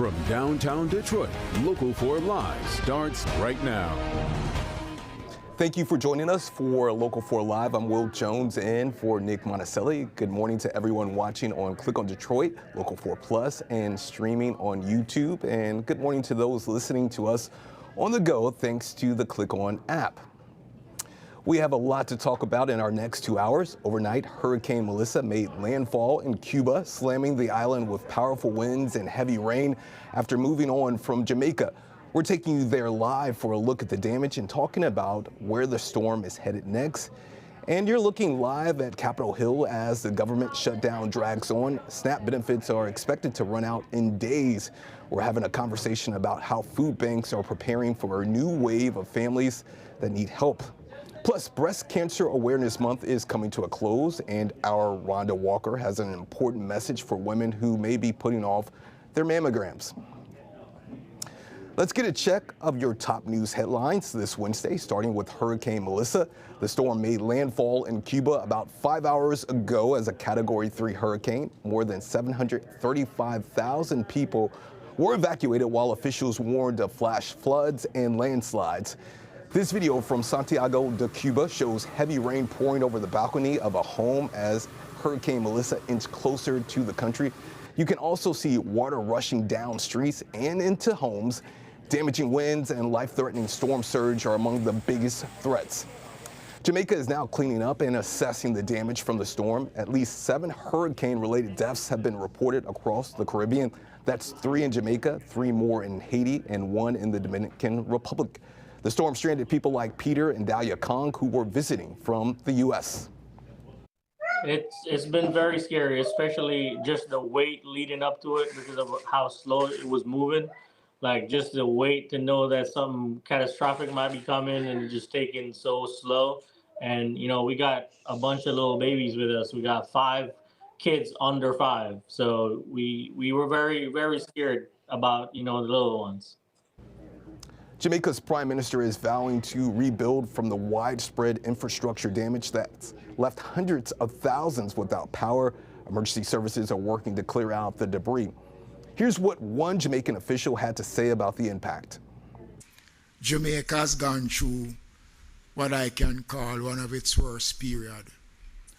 From downtown Detroit, Local 4 Live starts right now. Thank you for joining us for Local 4 Live. I'm Will Jones in for Nick Monticelli. Good morning to everyone watching on Click on Detroit, Local 4 Plus, and streaming on YouTube. And good morning to those listening to us on the go thanks to the Click On app. We have a lot to talk about in our next 2 hours. Overnight, Hurricane Melissa made landfall in Cuba, slamming the island with powerful winds and heavy rain after moving on from Jamaica. We're taking you there live for a look at the damage and talking about where the storm is headed next. And you're looking live at Capitol Hill as the government shutdown drags on. SNAP benefits are expected to run out in days. We're having a conversation about how food banks are preparing for a new wave of families that need help. Plus, Breast Cancer Awareness Month is coming to a close, and our Rhonda Walker has an important message for women who may be putting off their mammograms. Let's get a check of your top news headlines this Wednesday, starting with Hurricane Melissa. The storm made landfall in Cuba about 5 hours ago as a Category 3 hurricane. More than 735,000 people were evacuated while officials warned of flash floods and landslides. This video from Santiago de Cuba shows heavy rain pouring over the balcony of a home as Hurricane Melissa inched closer to the country. You can also see water rushing down streets and into homes. Damaging winds and life-threatening storm surge are among the biggest threats. Jamaica is now cleaning up and assessing the damage from the storm. At least 7 hurricane-related deaths have been reported across the Caribbean. That's 3 in Jamaica, 3 more in Haiti, and 1 in the Dominican Republic. The storm stranded people like Peter and Dahlia Kong, who were visiting from the U.S. It's been very scary, especially just the wait leading up to it because of how slow it was moving. Like just the wait to know that something catastrophic might be coming and just taking so slow. And, you know, we got a bunch of little babies with us. We got 5 kids under 5. So we were very, very scared about, you know, the little ones. Jamaica's prime minister is vowing to rebuild from the widespread infrastructure damage that's left hundreds of thousands without power. Emergency services are working to clear out the debris. Here's what one Jamaican official had to say about the impact. Jamaica has gone through what I can call one of its worst periods.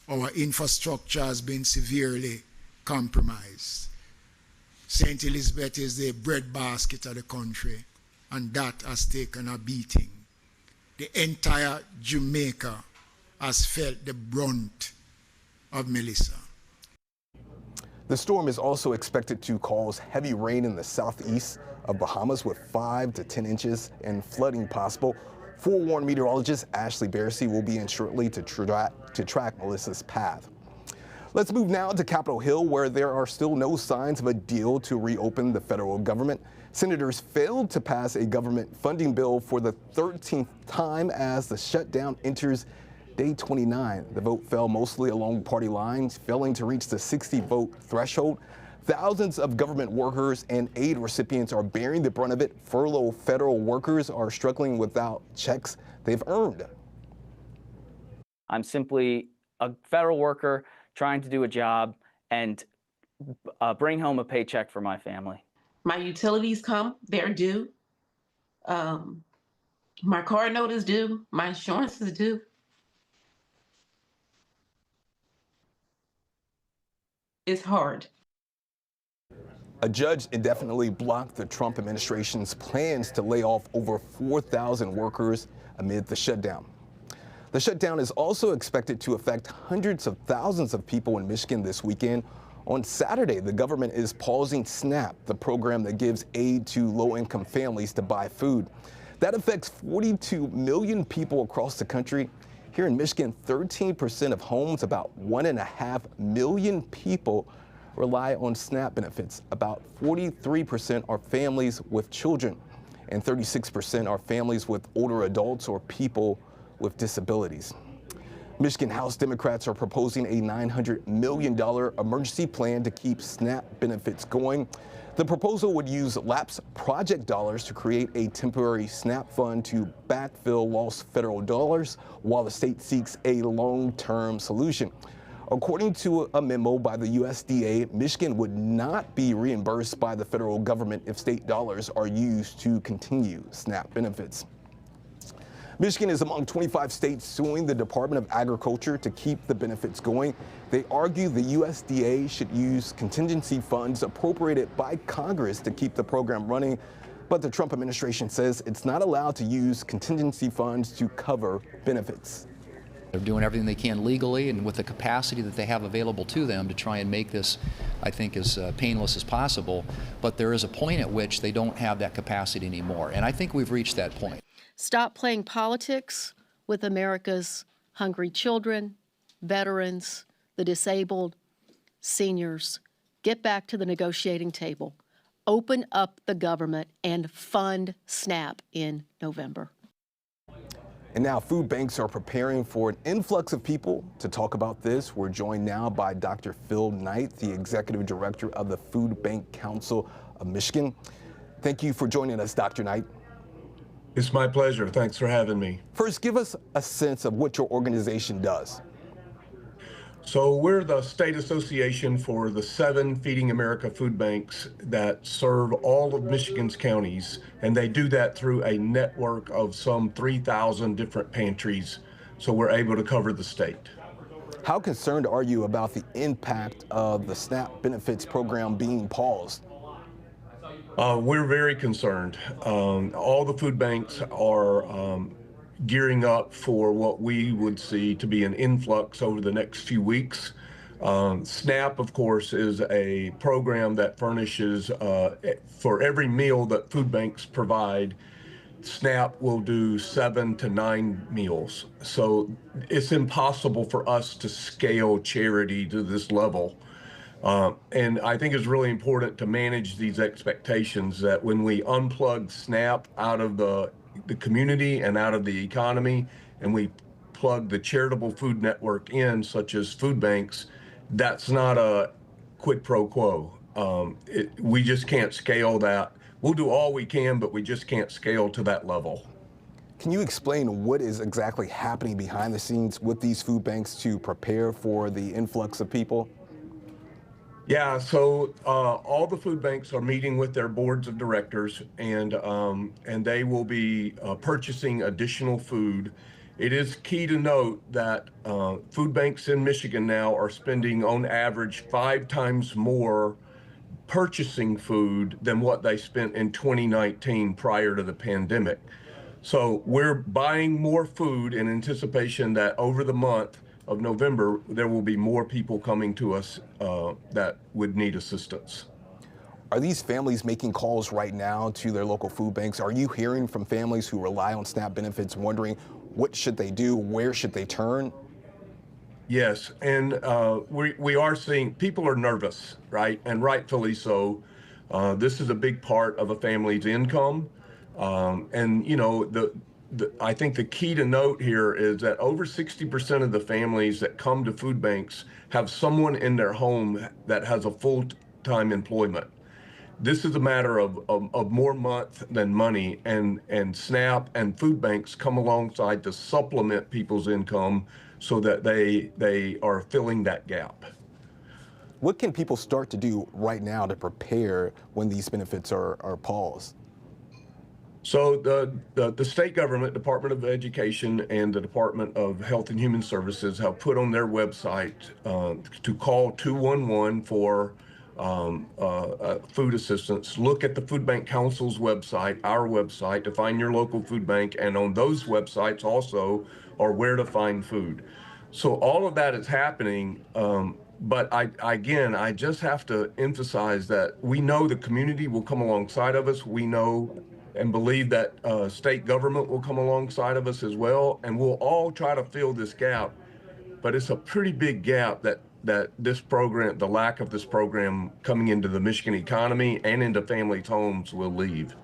Our infrastructure has been severely compromised. St. Elizabeth is the breadbasket of the country, and that has taken a beating. The entire Jamaica has felt the brunt of Melissa. The storm is also expected to cause heavy rain in the southeast of Bahamas with 5 to 10 inches and flooding possible. Forewarned meteorologist Ashley Bearsey will be in shortly to track Melissa's path. Let's move now to Capitol Hill, where there are still no signs of a deal to reopen the federal government. Senators failed to pass a government funding bill for the 13th time as the shutdown enters day 29. The vote fell mostly along party lines, failing to reach the 60-vote threshold. Thousands of government workers and aid recipients are bearing the brunt of it. Furloughed federal workers are struggling without checks they've earned. I'm simply a federal worker trying to do a job and bring home a paycheck for my family. My utilities come, they're due. My car note is due. My insurance is due. It's hard. A judge indefinitely blocked the Trump administration's plans to lay off over 4,000 workers amid the shutdown. The shutdown is also expected to affect hundreds of thousands of people in Michigan this weekend. On Saturday, the government is pausing SNAP, the program that gives aid to low-income families to buy food. That affects 42 million people across the country. Here in Michigan, 13% of homes, about 1.5 million people, rely on SNAP benefits. About 43% are families with children, and 36% are families with older adults or people with disabilities. Michigan House Democrats are proposing a $900 million emergency plan to keep SNAP benefits going. The proposal would use lapsed project dollars to create a temporary SNAP fund to backfill lost federal dollars while the state seeks a long-term solution. According to a memo by the USDA, Michigan would not be reimbursed by the federal government if state dollars are used to continue SNAP benefits. Michigan is among 25 states suing the Department of Agriculture to keep the benefits going. They argue the USDA should use contingency funds appropriated by Congress to keep the program running, but the Trump administration says it's not allowed to use contingency funds to cover benefits. They're doing everything they can legally and with the capacity that they have available to them to try and make this, I think, as painless as possible. But there is a point at which they don't have that capacity anymore. And I think we've reached that point. Stop playing politics with America's hungry children, veterans, the disabled, seniors. Get back to the negotiating table. Open up the government and fund SNAP in November. And now food banks are preparing for an influx of people. To talk about this, we're joined now by Dr. Phil Knight, the Executive Director of the Food Bank Council of Michigan. Thank you for joining us, Dr. Knight. It's my pleasure. Thanks for having me. First, give us a sense of what your organization does. So we're the state association for the 7 Feeding America food banks that serve all of Michigan's counties, and they do that through a network of some 3,000 different pantries, so we're able to cover the state. How concerned are you about the impact of the SNAP benefits program being paused? We're very concerned. All the food banks are gearing up for what we would see to be an influx over the next few weeks. SNAP, of course, is a program that furnishes for every meal that food banks provide. SNAP will do 7 to 9 meals. So it's impossible for us to scale charity to this level. And I think it's really important to manage these expectations that when we unplug SNAP out of the community and out of the economy, and we plug the charitable food network in, such as food banks, that's not a quid pro quo. We just can't scale that. We'll do all we can, but we just can't scale to that level. Can you explain what is exactly happening behind the scenes with these food banks to prepare for the influx of people? Yeah, so all the food banks are meeting with their boards of directors, and they will be purchasing additional food. It is key to note that food banks in Michigan now are spending on average 5 times more purchasing food than what they spent in 2019 prior to the pandemic. So we're buying more food in anticipation that over the month of November, there will be more people coming to us that would need assistance. Are these families making calls right now to their local food banks? Are you hearing from families who rely on SNAP benefits wondering what should they do, where should they turn? Yes, and we are seeing people are nervous, right? And rightfully so. This is a big part of a family's income. And, you know, I think the key to note here is that over 60% of the families that come to food banks have someone in their home that has a full-time employment. This is a matter of more month than money, and SNAP and food banks come alongside to supplement people's income so that they are filling that gap. What can people start to do right now to prepare when these benefits are paused? So the state government, Department of Education, and the Department of Health and Human Services have put on their website to call 211 for food assistance. Look at the Food Bank Council's website, our website, to find your local food bank, and on those websites also are where to find food. So all of that is happening, but I just have to emphasize that we know the community will come alongside of us. We know and believe that state government will come alongside of us as well, and we'll all try to fill this gap. But it's a pretty big gap that this program, the lack of this program coming into the Michigan economy and into families' homes will leave.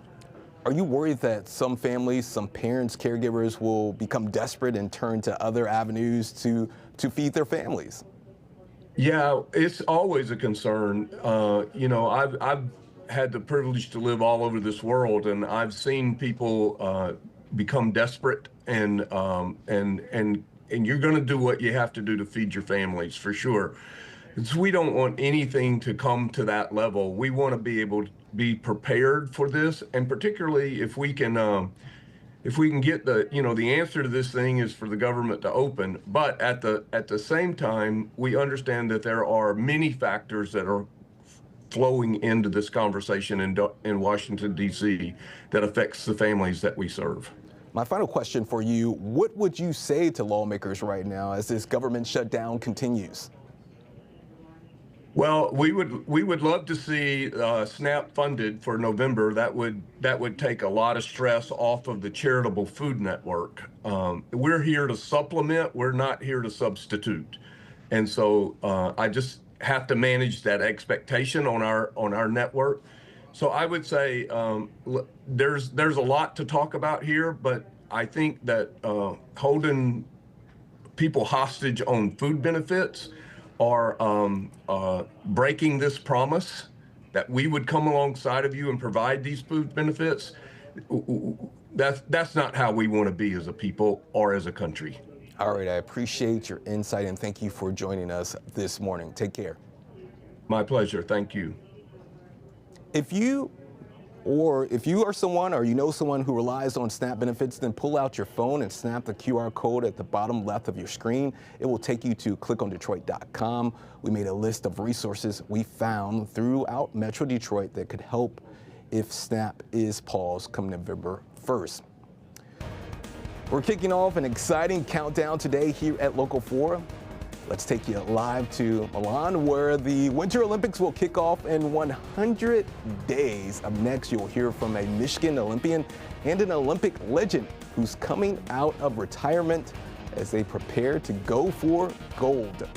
Are you worried that some families, some parents, caregivers will become desperate and turn to other avenues to feed their families? Yeah, it's always a concern. You know, I've had the privilege to live all over this world, and I've seen people become desperate and you're going to do what you have to do to feed your families for sure. So we don't want anything to come to that level. We want to be able to be prepared for this, and particularly if we can get the answer to this thing is for the government to open. But at the same time, we understand that there are many factors that are flowing into this conversation in Washington, D.C. that affects the families that we serve. My final question for you, what would you say to lawmakers right now as this government shutdown continues? Well, we would love to see SNAP funded for November. That would take a lot of stress off of the charitable food network. We're here to supplement. We're not here to substitute. And so I just have to manage that expectation on our network. So I would say there's a lot to talk about here, but I think that holding people hostage on food benefits are breaking this promise that we would come alongside of you and provide these food benefits. That's not how we want to be as a people or as a country. All right, I appreciate your insight and thank you for joining us this morning. Take care. My pleasure. Thank you. If you are someone or you know someone who relies on SNAP benefits, then pull out your phone and snap the QR code at the bottom left of your screen. It will take you to clickondetroit.com. We made a list of resources we found throughout Metro Detroit that could help if SNAP is paused come November 1st. We're kicking off an exciting countdown today here at Local 4. Let's take you live to Milan, where the Winter Olympics will kick off in 100 days. Up next, you'll hear from a Michigan Olympian and an Olympic legend who's coming out of retirement as they prepare to go for gold.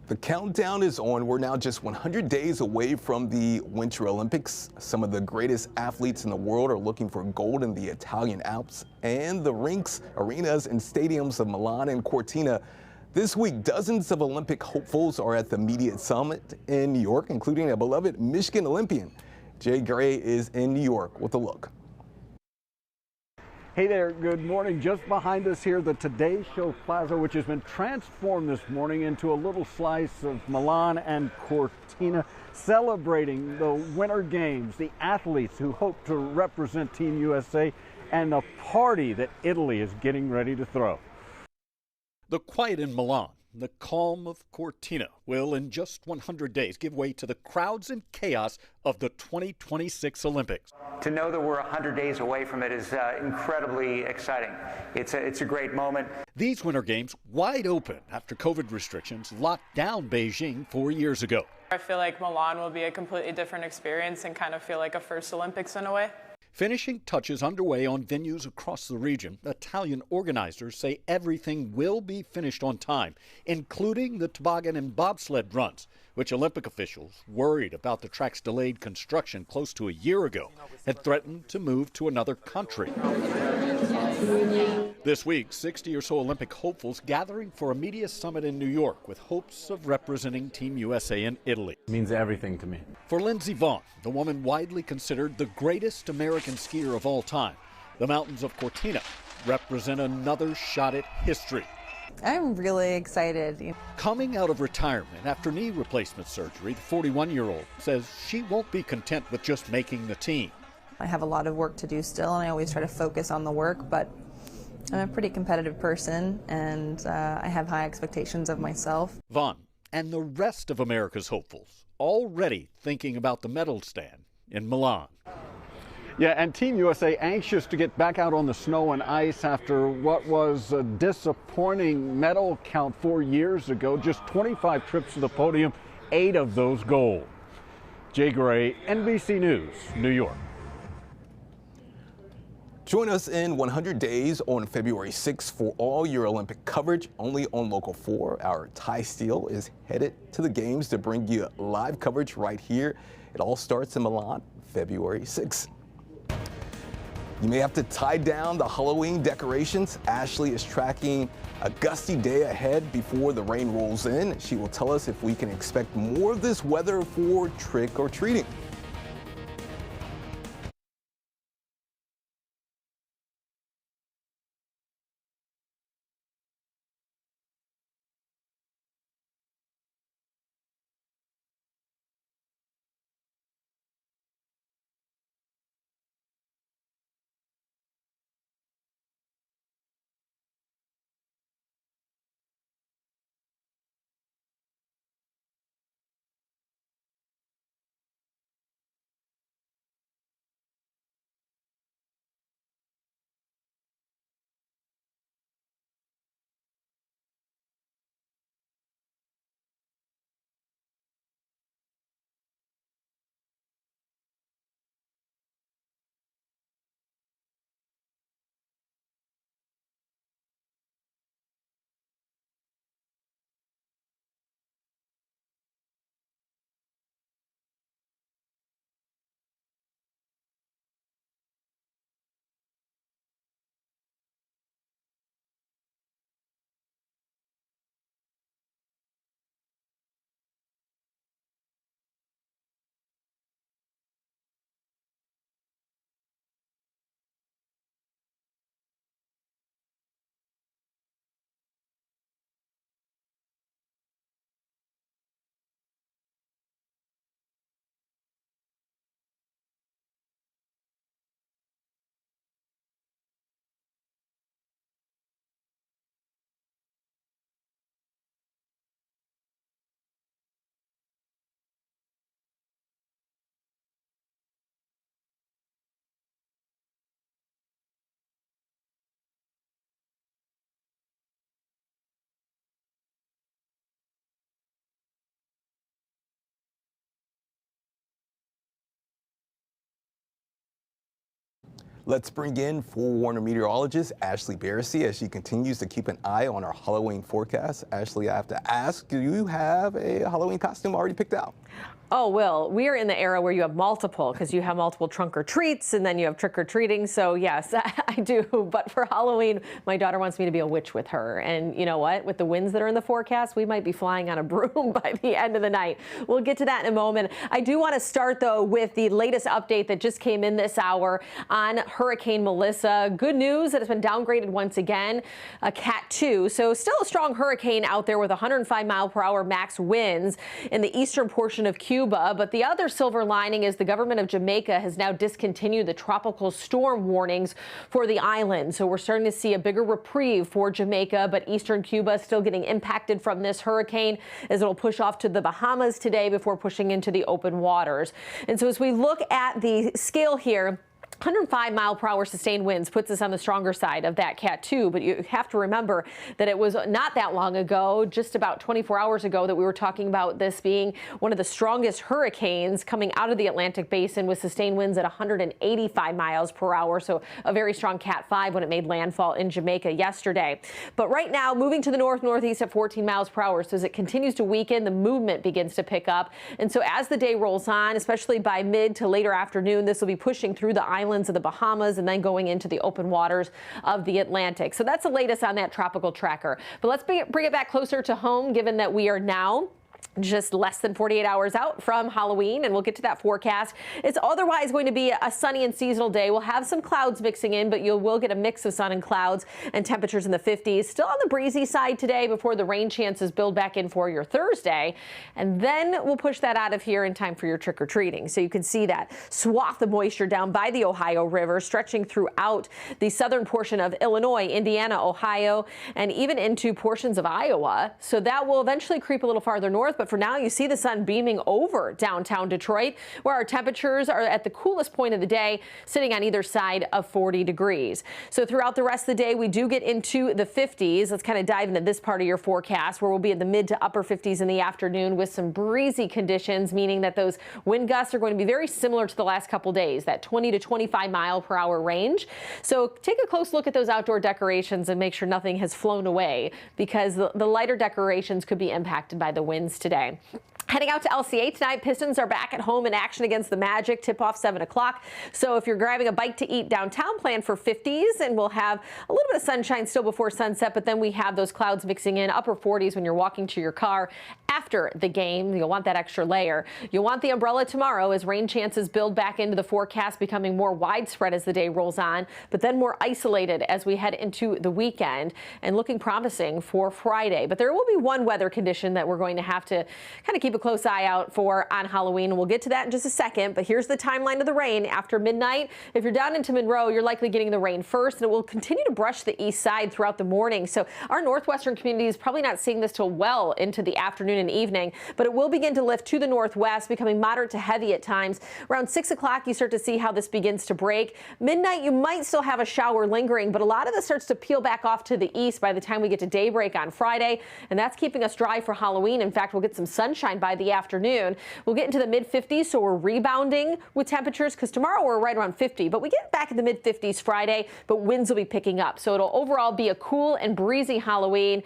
The countdown is on. We're now just 100 days away from the Winter Olympics. Some of the greatest athletes in the world are looking for gold in the Italian Alps and the rinks, arenas, and stadiums of Milan and Cortina. This week, dozens of Olympic hopefuls are at the Media Summit in New York, including a beloved Michigan Olympian. Jay Gray is in New York with a look. Hey there, good morning. Just behind us here, the Today Show Plaza, which has been transformed this morning into a little slice of Milan and Cortina, celebrating the Winter Games, the athletes who hope to represent Team USA, and the party that Italy is getting ready to throw. The quiet in Milan the calm of Cortina will, in just 100 days, give way to the crowds and chaos of the 2026 Olympics. To know that we're 100 days away from it is incredibly exciting. It's a great moment. These Winter Games wide open after COVID restrictions locked down Beijing 4 years ago. I feel like Milan will be a completely different experience and kind of feel like a first Olympics in a way. Finishing touches underway on venues across the region. Italian organizers say everything will be finished on time, including the toboggan and bobsled runs, which Olympic officials, worried about the track's delayed construction close to a year ago, had threatened to move to another country. This week, 60 or so Olympic hopefuls gathering for a media summit in New York with hopes of representing Team USA in Italy. It means everything to me. For Lindsey Vonn, the woman widely considered the greatest American skier of all time, the mountains of Cortina represent another shot at history. I'm really excited. Coming out of retirement after knee replacement surgery, the 41-year-old says she won't be content with just making the team. I have a lot of work to do still, and I always try to focus on the work, but I'm a pretty competitive person, and I have high expectations of myself. Vonn and the rest of America's hopefuls already thinking about the medal stand in Milan. Yeah, and Team USA anxious to get back out on the snow and ice after what was a disappointing medal count 4 years ago. Just 25 trips to the podium, 8 of those gold. Jay Gray, NBC News, New York. Join us in 100 days on February 6th for all your Olympic coverage only on Local 4. Our Ty Steele is headed to the games to bring you live coverage right here. It all starts in Milan, February 6th. You may have to tie down the Halloween decorations. Ashley is tracking a gusty day ahead before the rain rolls in. She will tell us if we can expect more of this weather for trick or treating. Let's bring in forewarner meteorologist Ashley Barrissey as she continues to keep an eye on our Halloween forecast. Ashley, I have to ask, do you have a Halloween costume already picked out? Oh, Will, we are in the era where you have multiple, because you have multiple trunk or treats and then you have trick or treating. So yes, I do. But for Halloween, my daughter wants me to be a witch with her. And you know what? With the winds that are in the forecast, we might be flying on a broom by the end of the night. We'll get to that in a moment. I do want to start, though, with the latest update that just came in this hour on Hurricane Melissa. Good news that it's been downgraded once again, a Cat 2. So still a strong hurricane out there with 105-mile-per-hour max winds in the eastern portion of Cuba. But the other silver lining is the government of Jamaica has now discontinued the tropical storm warnings for the island. So we're starting to see a bigger reprieve for Jamaica, but eastern Cuba is still getting impacted from this hurricane as it'll push off to the Bahamas today before pushing into the open waters. And so as we look at the scale here, 105-mile-per-hour sustained winds puts us on the stronger side of that Cat 2, but you have to remember that it was not that long ago, just about 24 hours ago, that we were talking about this being one of the strongest hurricanes coming out of the Atlantic basin with sustained winds at 185 miles per hour, so a very strong Cat 5 when it made landfall in Jamaica yesterday. But right now, moving to the northeast at 14 miles per hour, so as it continues to weaken, the movement begins to pick up. And so as the day rolls on, especially by mid to later afternoon, this will be pushing through the islands of the Bahamas and then going into the open waters of the Atlantic. So that's the latest on that tropical tracker. But let's bring it back closer to home, given that we are now just less than 48 hours out from Halloween, and we'll get to that forecast. It's otherwise going to be a sunny and seasonal day. We'll have some clouds mixing in, but you will get a mix of sun and clouds and temperatures in the 50s. Still on the breezy side today before the rain chances build back in for your Thursday. And then we'll push that out of here in time for your trick-or-treating. So you can see that swath of moisture down by the Ohio River, stretching throughout the southern portion of Illinois, Indiana, Ohio, and even into portions of Iowa. So that will eventually creep a little farther north, but for now, you see the sun beaming over downtown Detroit, where our temperatures are at the coolest point of the day, sitting on either side of 40 degrees. So throughout the rest of the day, we do get into the 50s. Let's kind of dive into this part of your forecast, where we'll be in the mid to upper 50s in the afternoon with some breezy conditions, meaning that those wind gusts are going to be very similar to the last couple days, that 20 to 25 mile per hour range. So take a close look at those outdoor decorations and make sure nothing has flown away, because the lighter decorations could be impacted by the winds today. Heading out to LCA tonight, Pistons are back at home in action against the Magic. Tip-off 7 o'clock. So if you're grabbing a bite to eat downtown, plan for 50s, and we'll have a little bit of sunshine still before sunset, but then we have those clouds mixing in, upper 40s when you're walking to your car after the game. You'll want that extra layer. You'll want the umbrella tomorrow as rain chances build back into the forecast, becoming more widespread as the day rolls on, but then more isolated as we head into the weekend, and looking promising for Friday. But there will be one weather condition that we're going to have to kind of keep a close eye out for on Halloween, and we'll get to that in just a second. But here's the timeline of the rain. After midnight, if you're down into Monroe, you're likely getting the rain first, and it will continue to brush the east side throughout the morning. So our northwestern community is probably not seeing this till well into the afternoon and evening, but it will begin to lift to the northwest, becoming moderate to heavy at times. Around 6 o'clock, you start to see how this begins to break. Midnight, you might still have a shower lingering, but a lot of this starts to peel back off to the east by the time we get to daybreak on Friday, and that's keeping us dry for Halloween. In fact, we'll get some sunshine by the afternoon. We'll get into the mid-50s, so we're rebounding with temperatures, because tomorrow we're right around 50, but we get back in the mid-50s Friday, but winds will be picking up. So it'll overall be a cool and breezy Halloween.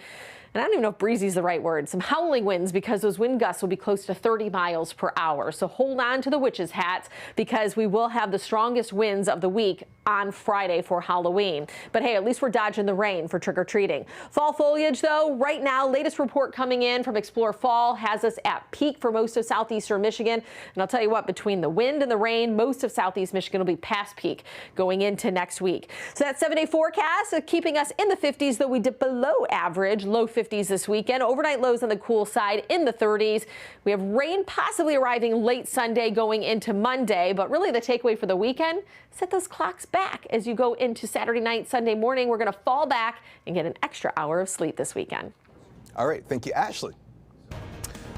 And I don't even know if breezy is the right word. Some howling winds, because those wind gusts will be close to 30 miles per hour. So hold on to the witches' hats, because we will have the strongest winds of the week on Friday for Halloween. But hey, at least we're dodging the rain for trick-or-treating. Fall foliage, though, right now, latest report coming in from Explore Fall has us at peak for most of southeastern Michigan. And I'll tell you what, between the wind and the rain, most of southeast Michigan will be past peak going into next week. So that 7-day forecast keeping us in the 50s, though we dip below average, low 50s this weekend. Overnight lows on the cool side in the 30s. We have rain possibly arriving late Sunday going into Monday, but really the takeaway for the weekend, set those clocks back as you go into Saturday night, Sunday morning. We're going to fall back and get an extra hour of sleep this weekend. All right. Thank you, Ashley.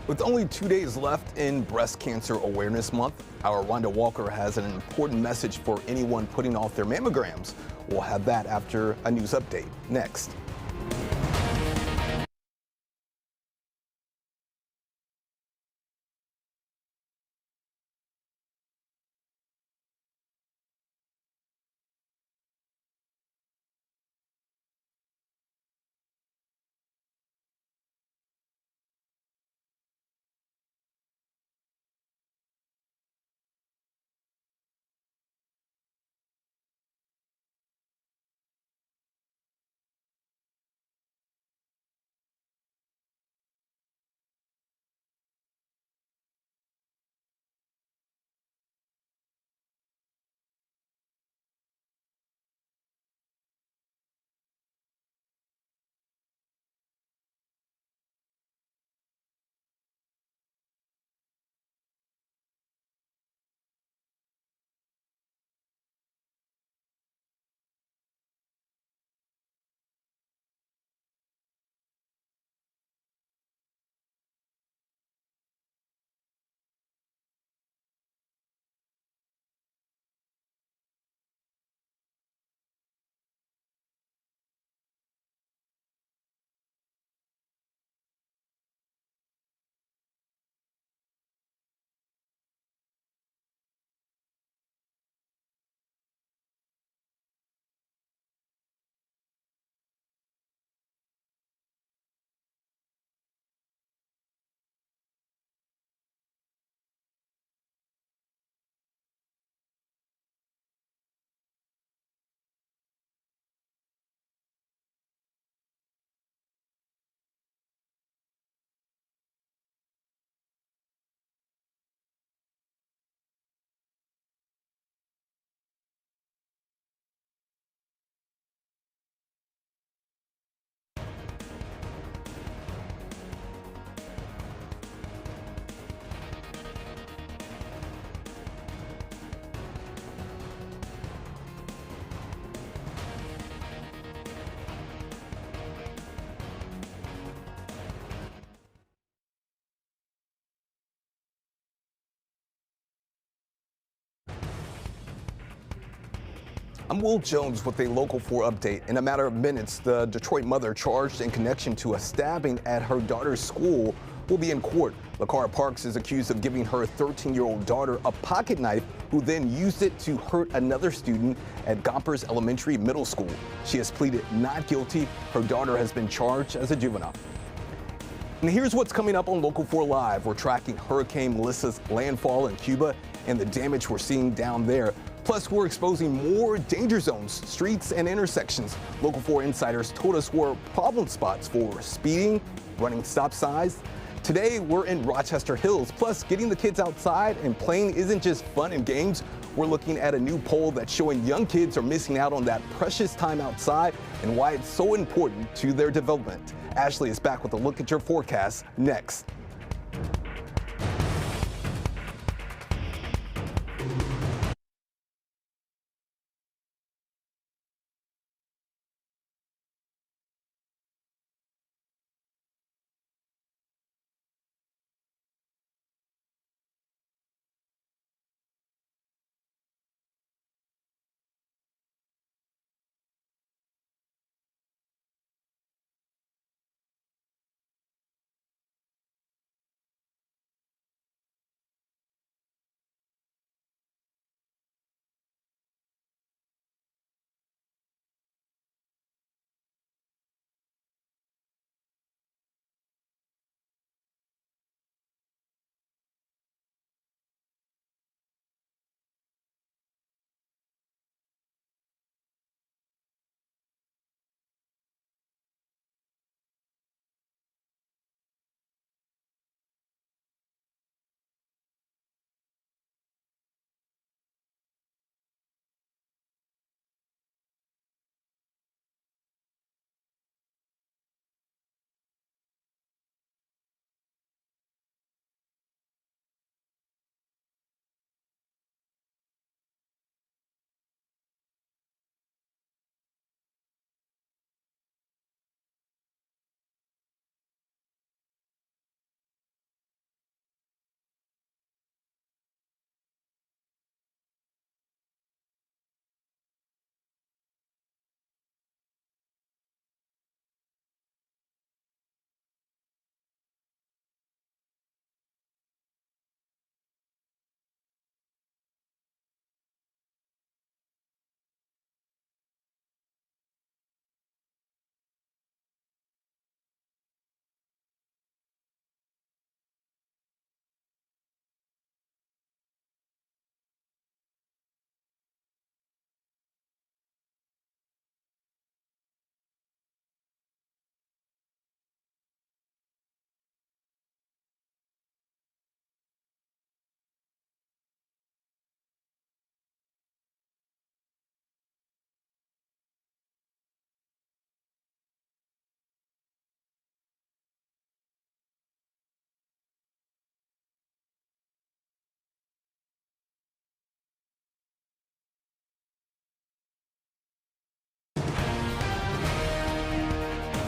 With only 2 days left in Breast Cancer Awareness Month, our Rhonda Walker has an important message for anyone putting off their mammograms. We'll have that after a news update next. I'm Will Jones with a Local 4 update. In a matter of minutes, the Detroit mother charged in connection to a stabbing at her daughter's school will be in court. LaCara Parks is accused of giving her 13-year-old daughter a pocket knife, who then used it to hurt another student at Gompers Elementary Middle School. She has pleaded not guilty. Her daughter has been charged as a juvenile. And here's what's coming up on Local 4 Live. We're tracking Hurricane Melissa's landfall in Cuba and the damage we're seeing down there. Plus, we're exposing more danger zones, streets, and intersections. Local 4 insiders told us were problem spots for speeding, running stop signs. Today, we're in Rochester Hills. Plus, getting the kids outside and playing isn't just fun and games. We're looking at a new poll that's showing young kids are missing out on that precious time outside and why it's so important to their development. Ashley is back with a look at your forecast next.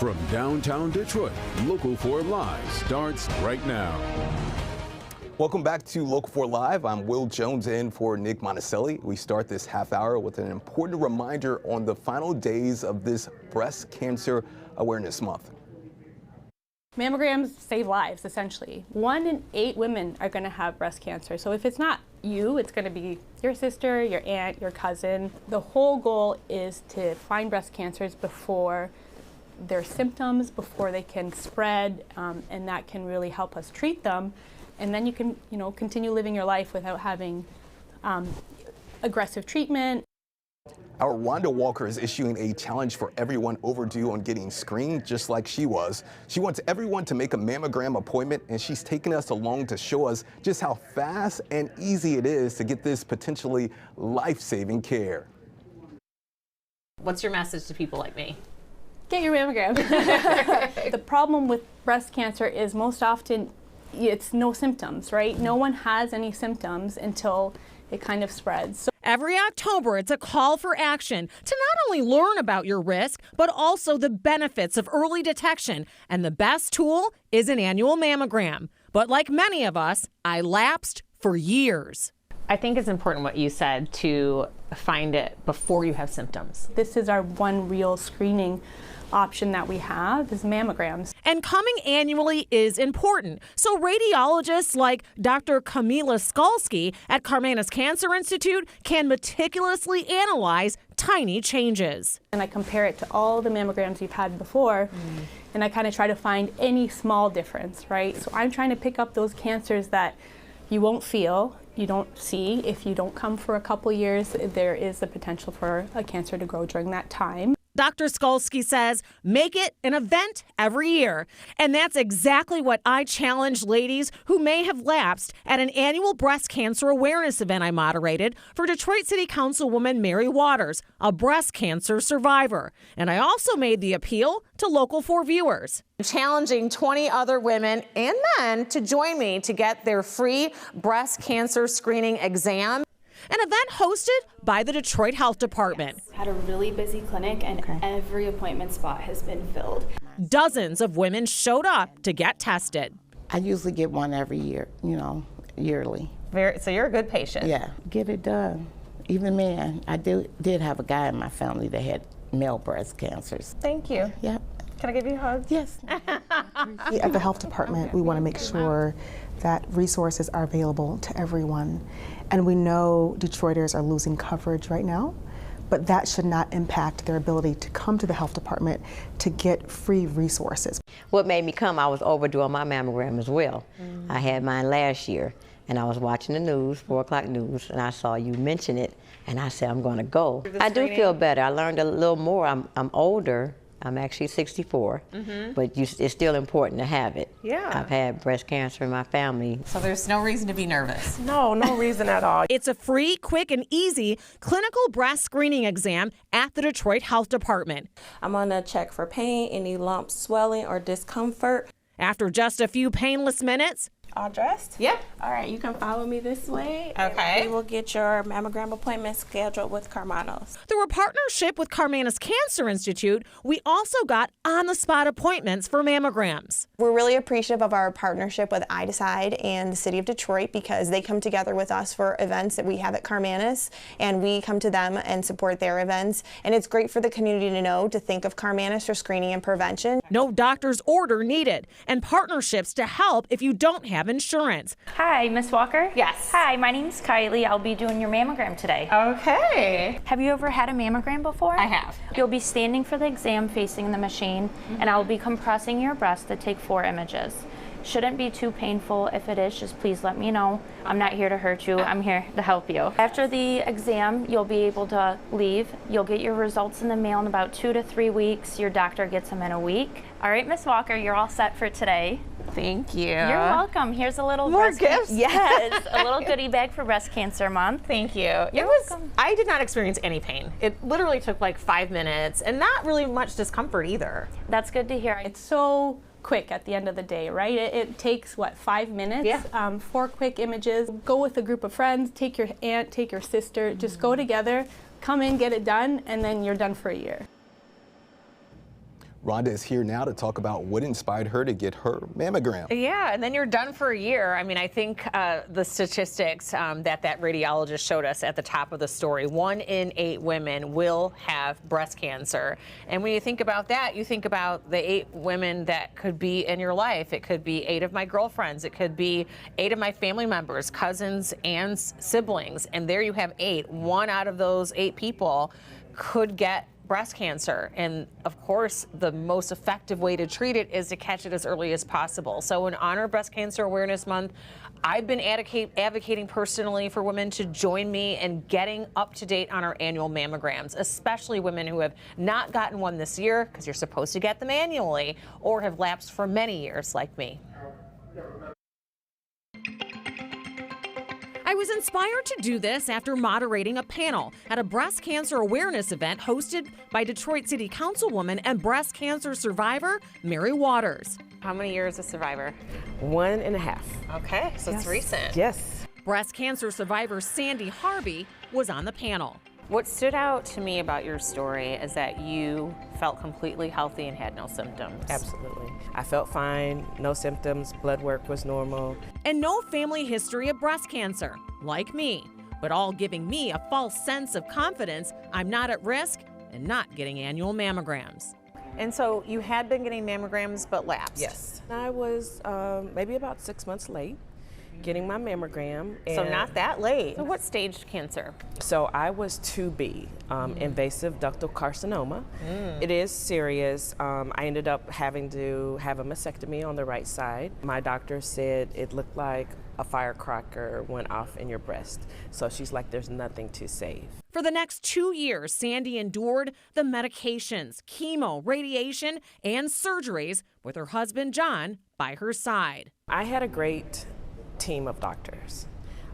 From downtown Detroit, Local 4 Live starts right now. Welcome back to Local 4 Live. I'm Will Jones in for Nick Monticelli. We start this half hour with an important reminder on the final days of this Breast Cancer Awareness Month. Mammograms save lives, essentially. 1 in 8 women are going to have breast cancer. So if it's not you, it's going to be your sister, your aunt, your cousin. The whole goal is to find breast cancers before their symptoms, before they can spread, and that can really help us treat them. And then you can, continue living your life without having aggressive treatment. Our Wanda Walker is issuing a challenge for everyone overdue on getting screened, just like she was. She wants everyone to make a mammogram appointment, and she's taking us along to show us just how fast and easy it is to get this potentially life-saving care. What's your message to people like me? Get your mammogram. The problem with breast cancer is most often it's no symptoms, right? No one has any symptoms until it kind of spreads. So every October, it's a call for action to not only learn about your risk, but also the benefits of early detection. And the best tool is an annual mammogram. But like many of us, I lapsed for years. I think it's important what you said to find it before you have symptoms. This is our one real screening option that we have is mammograms. And coming annually is important. So radiologists like Dr. Camila Skalski at Karmanos Cancer Institute can meticulously analyze tiny changes. And I compare it to all the mammograms you've had before, and I kind of try to find any small difference, right? So I'm trying to pick up those cancers that you won't feel, you don't see. If you don't come for a couple years, there is the potential for a cancer to grow during that time. Dr. Skalski says, make it an event every year. And that's exactly what I challenge ladies who may have lapsed at an annual breast cancer awareness event I moderated for Detroit City Councilwoman Mary Waters, a breast cancer survivor. And I also made the appeal to Local 4 viewers. Challenging 20 other women and men to join me to get their free breast cancer screening exam. An event hosted by the Detroit Health Department. Had a really busy clinic and every appointment spot has been filled. Dozens of women showed up to get tested. I usually get one every year, yearly. So you're a good patient. Yeah, get it done. Even men, I did have a guy in my family that had male breast cancers. Thank you. Yep. Can I give you a hug? Yes. At the health department, we want to make sure that resources are available to everyone. And we know Detroiters are losing coverage right now, but that should not impact their ability to come to the health department to get free resources. What made me come, I was overdue on my mammogram as well. I had mine last year, and I was watching the news, 4 o'clock news, and I saw you mention it, and I said, I'm going to go. I do feel better. I learned a little more. I'm older. I'm actually 64, but it's still important to have it. Yeah. I've had breast cancer in my family. So there's no reason to be nervous. No reason at all. It's a free, quick, and easy clinical breast screening exam at the Detroit Health Department. I'm gonna check for pain, any lumps, swelling, or discomfort. After just a few painless minutes, All dressed? Yep. All right, you can follow me this way. Okay. And we will get your mammogram appointment scheduled with Karmanos. through a partnership with Karmanos Cancer Institute, we also got on-the-spot appointments for mammograms. We're really appreciative of our partnership with iDecide and the City of Detroit because they come together with us for events that we have at Karmanos, and we come to them and support their events. And it's great for the community to know to think of Karmanos for screening and prevention. No doctor's order needed, and partnerships to help if you don't have insurance. Hi, Miss Walker? Yes. Hi, my name's Kylie. I'll be doing your mammogram today. Okay. Have you ever had a mammogram before? I have. You'll be standing for the exam facing the machine, and I'll be compressing your breast to take 4 images. Shouldn't be too painful. If it is, just please let me know. I'm not here to hurt you. I'm here to help you. After the exam, you'll be able to leave. You'll get your results in the mail in about 2 to 3 weeks. Your doctor gets them in a week. All right, Miss Walker, you're all set for today. Thank you. You're welcome. Here's a little More breast gifts? Yes, a little goodie bag for Breast Cancer Month. Thank you. You're welcome. I did not experience any pain. It literally took like 5 minutes and not really much discomfort either. That's good to hear. It's so quick at the end of the day, right? It takes, what, 5 minutes? Yeah. 4 quick images. Go with a group of friends, take your aunt, take your sister, just go together, come in, get it done, and then you're done for a year. Rhonda is here now to talk about what inspired her to get her mammogram. Yeah, and then you're done for a year. I mean, I think the statistics that radiologist showed us at the top of the story, 1 in 8 women will have breast cancer. And when you think about that, you think about the 8 women that could be in your life. It could be 8 of my girlfriends. It could be 8 of my family members, cousins, aunts, siblings. And there you have 8. 1 out of those 8 people could get breast cancer. And of course, the most effective way to treat it is to catch it as early as possible. So in honor of Breast Cancer Awareness Month, I've been advocating personally for women to join me in getting up to date on our annual mammograms, especially women who have not gotten one this year, because you're supposed to get them annually, or have lapsed for many years like me. I was inspired to do this after moderating a panel at a breast cancer awareness event hosted by Detroit City Councilwoman and breast cancer survivor Mary Waters. How many years a survivor? 1.5. Okay, so it's recent. Yes. Breast cancer survivor Sandy Harvey was on the panel. What stood out to me about your story is that you felt completely healthy and had no symptoms. Absolutely. I felt fine, no symptoms, blood work was normal. And no family history of breast cancer, like me. but all giving me a false sense of confidence I'm not at risk and not getting annual mammograms. And so you had been getting mammograms but lapsed? Yes. I was maybe about 6 months late getting my mammogram. So not that late. So what stage cancer? So I was 2B, invasive ductal carcinoma. It is serious. I ended up having to have a mastectomy on the right side. My doctor said it looked like a firecracker went off in your breast. So she's like, there's nothing to save. For the next 2 years, Sandy endured the medications, chemo, radiation, and surgeries with her husband, John, by her side. I had a great team of doctors.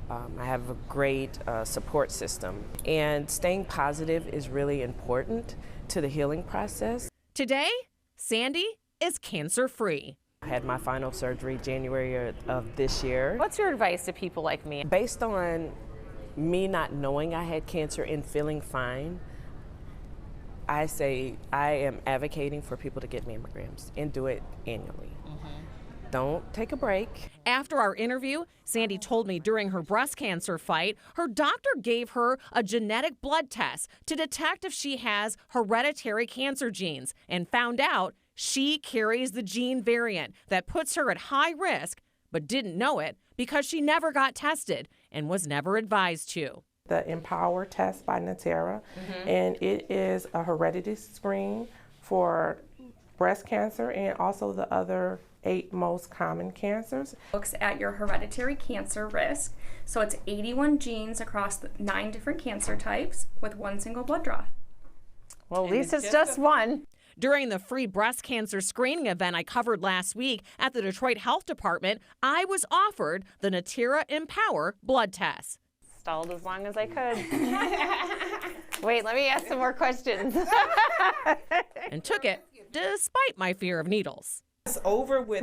I have a great support system, and staying positive is really important to the healing process. Today, Sandy is cancer-free. I had my final surgery January of this year. What's your advice to people like me? Based on me not knowing I had cancer and feeling fine, I say I am advocating for people to get mammograms and do it annually. Don't take a break. After our interview, Sandy told me during her breast cancer fight, her doctor gave her a genetic blood test to detect if she has hereditary cancer genes and found out she carries the gene variant that puts her at high risk, but didn't know it because she never got tested and was never advised to. The Empower test by Natera, and it is a heredity screen for breast cancer and also the other 8 most common cancers. Looks at your hereditary cancer risk. So it's 81 genes across the 9 different cancer types with one single blood draw. Well, at least it's just one. During the free breast cancer screening event I covered last week at the Detroit Health Department, I was offered the Natera Empower blood test. Stalled as long as I could. Wait, let me ask some more questions. And took it despite my fear of needles. It's over with.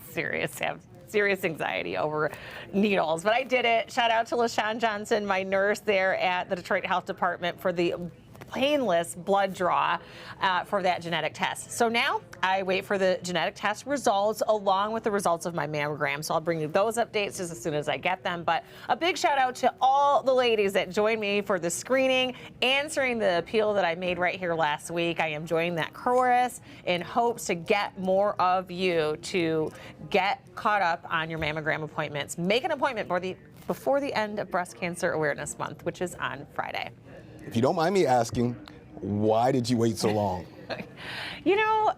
Serious anxiety over needles, but I did it. Shout out to LaShawn Johnson, my nurse there at the Detroit Health Department, for the painless blood draw for that genetic test. So now I wait for the genetic test results along with the results of my mammogram. So I'll bring you those updates just as soon as I get them. But a big shout out to all the ladies that joined me for the screening, answering the appeal that I made right here last week. I am joining that chorus in hopes to get more of you to get caught up on your mammogram appointments. Make an appointment before the end of Breast Cancer Awareness Month, which is on Friday. If you don't mind me asking, why did you wait so long? You know,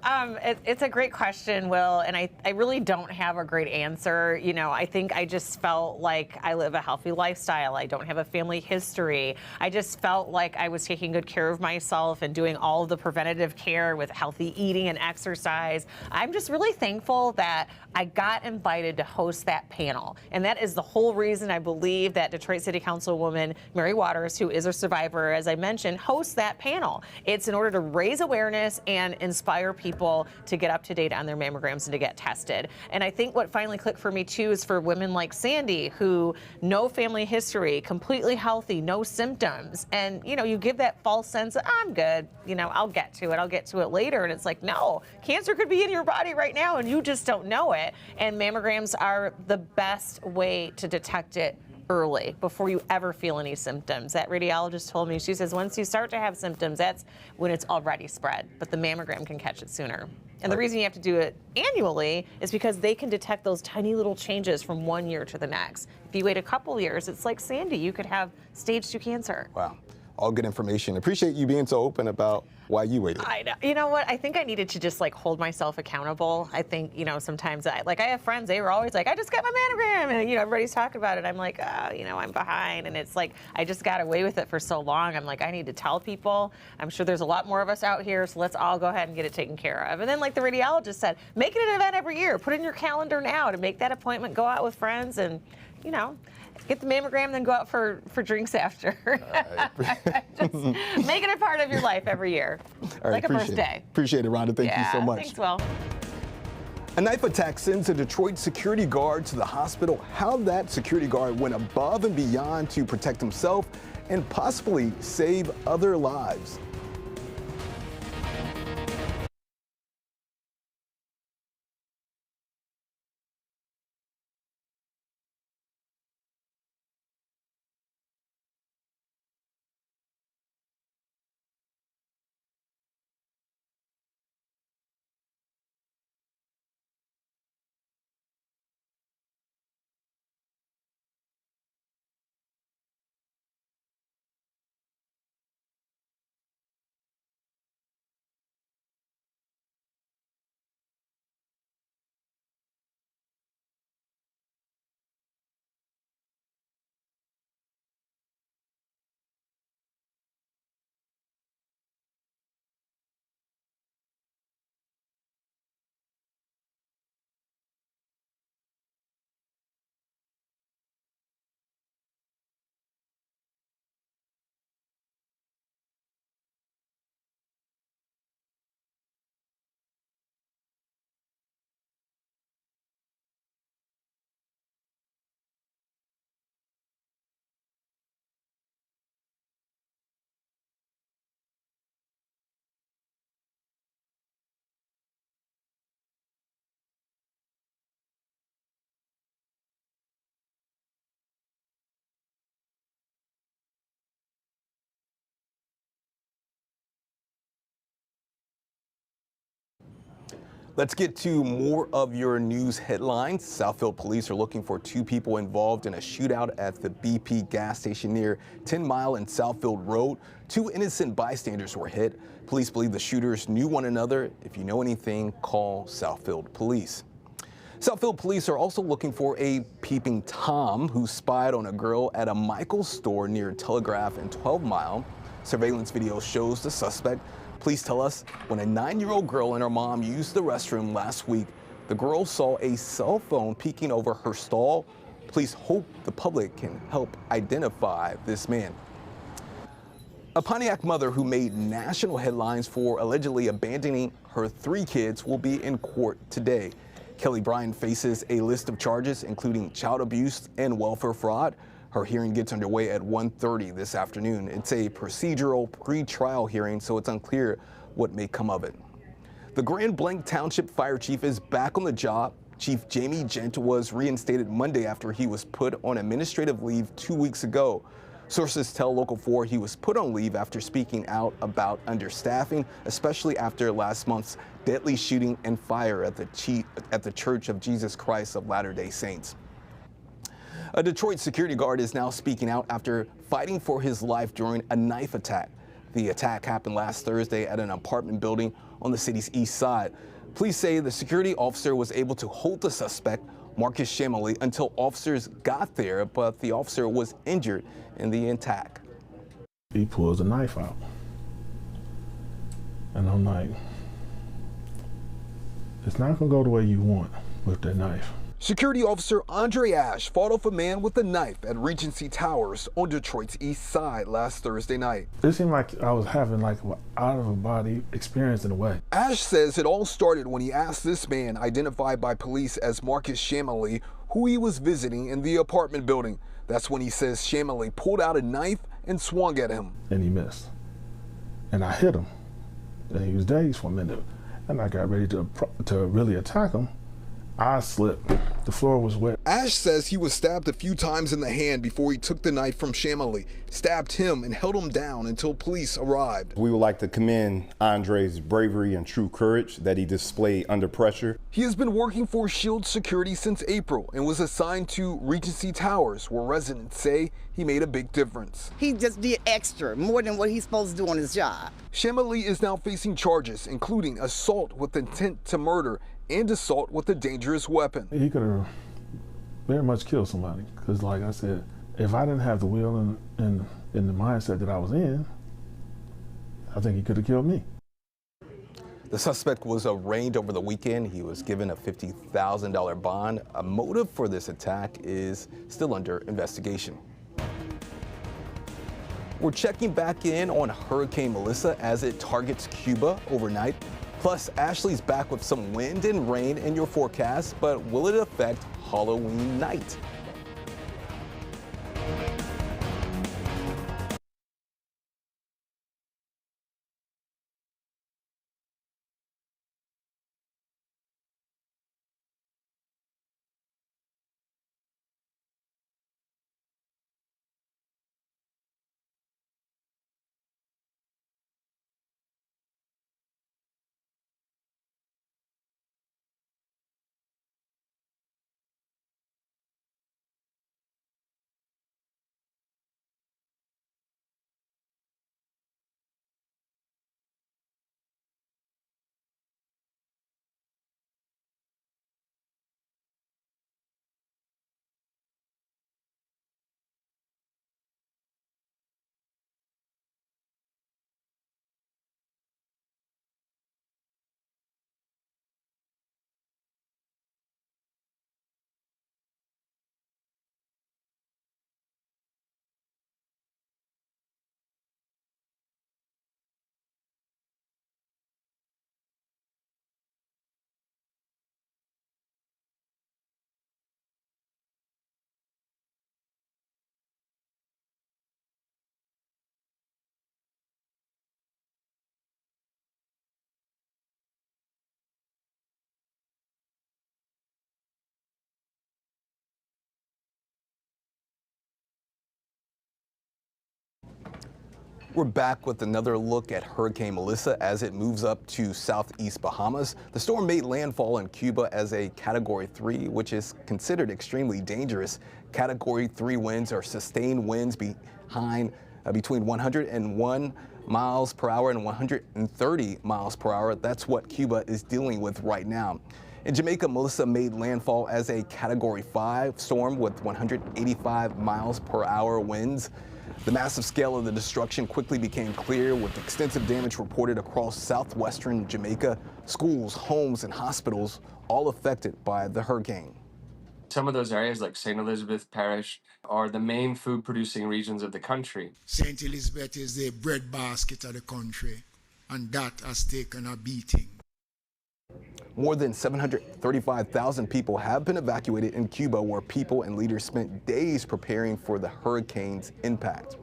it's a great question, Will, and I really don't have a great answer. You know, I think I just felt like I live a healthy lifestyle. I don't have a family history. I just felt like I was taking good care of myself and doing all of the preventative care with healthy eating and exercise. I'm just really thankful that I got invited to host that panel. And that is the whole reason I believe that Detroit City Councilwoman Mary Waters, who is a survivor, as I mentioned, hosts that panel. It's in order to raise awareness and inspire people to get up to date on their mammograms and to get tested. And I think what finally clicked for me too is for women like Sandy, who no family history, completely healthy, no symptoms. And you know, you give that false sense of, I'm good, you know, I'll get to it later. And it's like, no, cancer could be in your body right now and you just don't know it. And mammograms are the best way to detect it early, before you ever feel any symptoms. That radiologist told me, she says, once you start to have symptoms, that's when it's already spread, but the mammogram can catch it sooner. And the reason you have to do it annually is because they can detect those tiny little changes from one year to the next. If you wait a couple years, it's like Sandy, you could have stage 2 cancer. Wow. All good information. Appreciate you being so open about why you waited. I know. You know what? I think I needed to just like hold myself accountable. I think, you know, sometimes I have friends, they were always like, I just got my mammogram. And, you know, everybody's talking about it. I'm like, you know, I'm behind. And it's like, I just got away with it for so long. I'm like, I need to tell people. I'm sure there's a lot more of us out here. So let's all go ahead and get it taken care of. And then like the radiologist said, make it an event every year. Put it in your calendar now to make that appointment, go out with friends and, you know, get the mammogram, then go out for drinks after. Just make it a part of your life every year, like a birthday. Appreciate it, Rhonda. Thank you so much. Thanks, Will. A knife attack sends a Detroit security guard to the hospital. How that security guard went above and beyond to protect himself and possibly save other lives. Let's get to more of your news headlines. Southfield police are looking for 2 people involved in a shootout at the BP gas station near 10 Mile and Southfield Road. 2 innocent bystanders were hit. Police believe the shooters knew one another. If you know anything, call Southfield Police. Southfield police are also looking for a peeping Tom who spied on a girl at a Michael's store near Telegraph and 12 Mile. Surveillance video shows the suspect. Police tell us when a 9-year-old girl and her mom used the restroom last week, the girl saw a cell phone peeking over her stall. Police hope the public can help identify this man. A Pontiac mother who made national headlines for allegedly abandoning her 3 kids will be in court today. Kelly Bryan faces a list of charges, including child abuse and welfare fraud. Her hearing gets underway at 1:30 this afternoon. It's a procedural pre-trial hearing, so it's unclear what may come of it. The Grand Blanc Township Fire Chief is back on the job. Chief Jamie Gent was reinstated Monday after he was put on administrative leave 2 weeks ago. Sources tell Local 4 he was put on leave after speaking out about understaffing, especially after last month's deadly shooting and fire at the Church of Jesus Christ of Latter-day Saints. A Detroit security guard is now speaking out after fighting for his life during a knife attack. The attack happened last Thursday at an apartment building on the city's east side. Police say the security officer was able to hold the suspect, Marcus Shamley, until officers got there, but the officer was injured in the attack. He pulls a knife out. And I'm like, it's not gonna go the way you want with that knife. Security officer Andre Ash fought off a man with a knife at Regency Towers on Detroit's east side last Thursday night. It seemed like I was having like an out-of-body experience in a way. Ash says it all started when he asked this man, identified by police as Marcus Shamley, who he was visiting in the apartment building. That's when he says Shamley pulled out a knife and swung at him. And he missed. And I hit him. And he was dazed for a minute. And I got ready to really attack him. I slipped. The floor was wet. Ash says he was stabbed a few times in the hand before he took the knife from Shamley, stabbed him, and held him down until police arrived. We would like to commend Andre's bravery and true courage that he displayed under pressure. He has been working for Shield Security since April and was assigned to Regency Towers, where residents say he made a big difference. He just did extra, more than what he's supposed to do on his job. Shamley is now facing charges, including assault with intent to murder and assault with a dangerous weapon. He could have very much killed somebody, because like I said, if I didn't have the will and the mindset that I was in, I think he could have killed me. The suspect was arraigned over the weekend. He was given a $50,000 bond. A motive for this attack is still under investigation. We're checking back in on Hurricane Melissa as it targets Cuba overnight. Plus, Ashley's back with some wind and rain in your forecast, but will it affect Halloween night? We're back with another look at Hurricane Melissa as it moves up to southeast Bahamas. The storm made landfall in Cuba as a Category 3, which is considered extremely dangerous. Category 3 winds are sustained winds between 101 miles per hour and 130 miles per hour. That's what Cuba is dealing with right now. In Jamaica, Melissa made landfall as a Category 5 storm with 185 miles per hour winds. The massive scale of the destruction quickly became clear, with extensive damage reported across southwestern Jamaica. Schools, homes, and hospitals all affected by the hurricane. Some of those areas, like St. Elizabeth Parish, are the main food-producing regions of the country. St. Elizabeth is the breadbasket of the country, and that has taken a beating. More than 735,000 people have been evacuated in Cuba, where people and leaders spent days preparing for the hurricane's impact.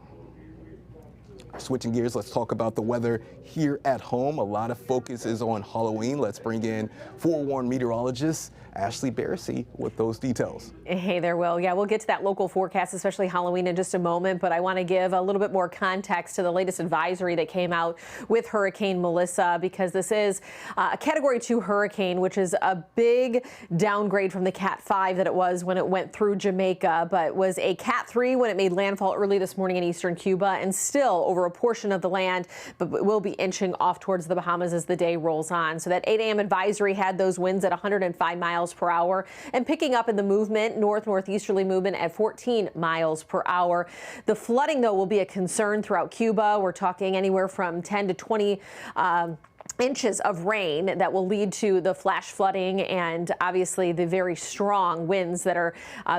Switching gears, let's talk about the weather here at home. A lot of focus is on Halloween. Let's bring in forewarned meteorologist Ashley Barrissey with those details. Hey there, Will. Yeah, we'll get to that local forecast, especially Halloween, in just a moment. But I want to give a little bit more context to the latest advisory that came out with Hurricane Melissa, because this is a Category 2 hurricane, which is a big downgrade from the Cat 5 that it was when it went through Jamaica, but was a Cat 3 when it made landfall early this morning in eastern Cuba, and still over a portion of the land, but will be inching off towards the Bahamas as the day rolls on. So that 8 a.m. advisory had those winds at 105 miles per hour and picking up in the movement, northeasterly movement at 14 miles per hour. The flooding, though, will be a concern throughout Cuba. We're talking anywhere from 10 to 20 inches of rain that will lead to the flash flooding and obviously the very strong winds that are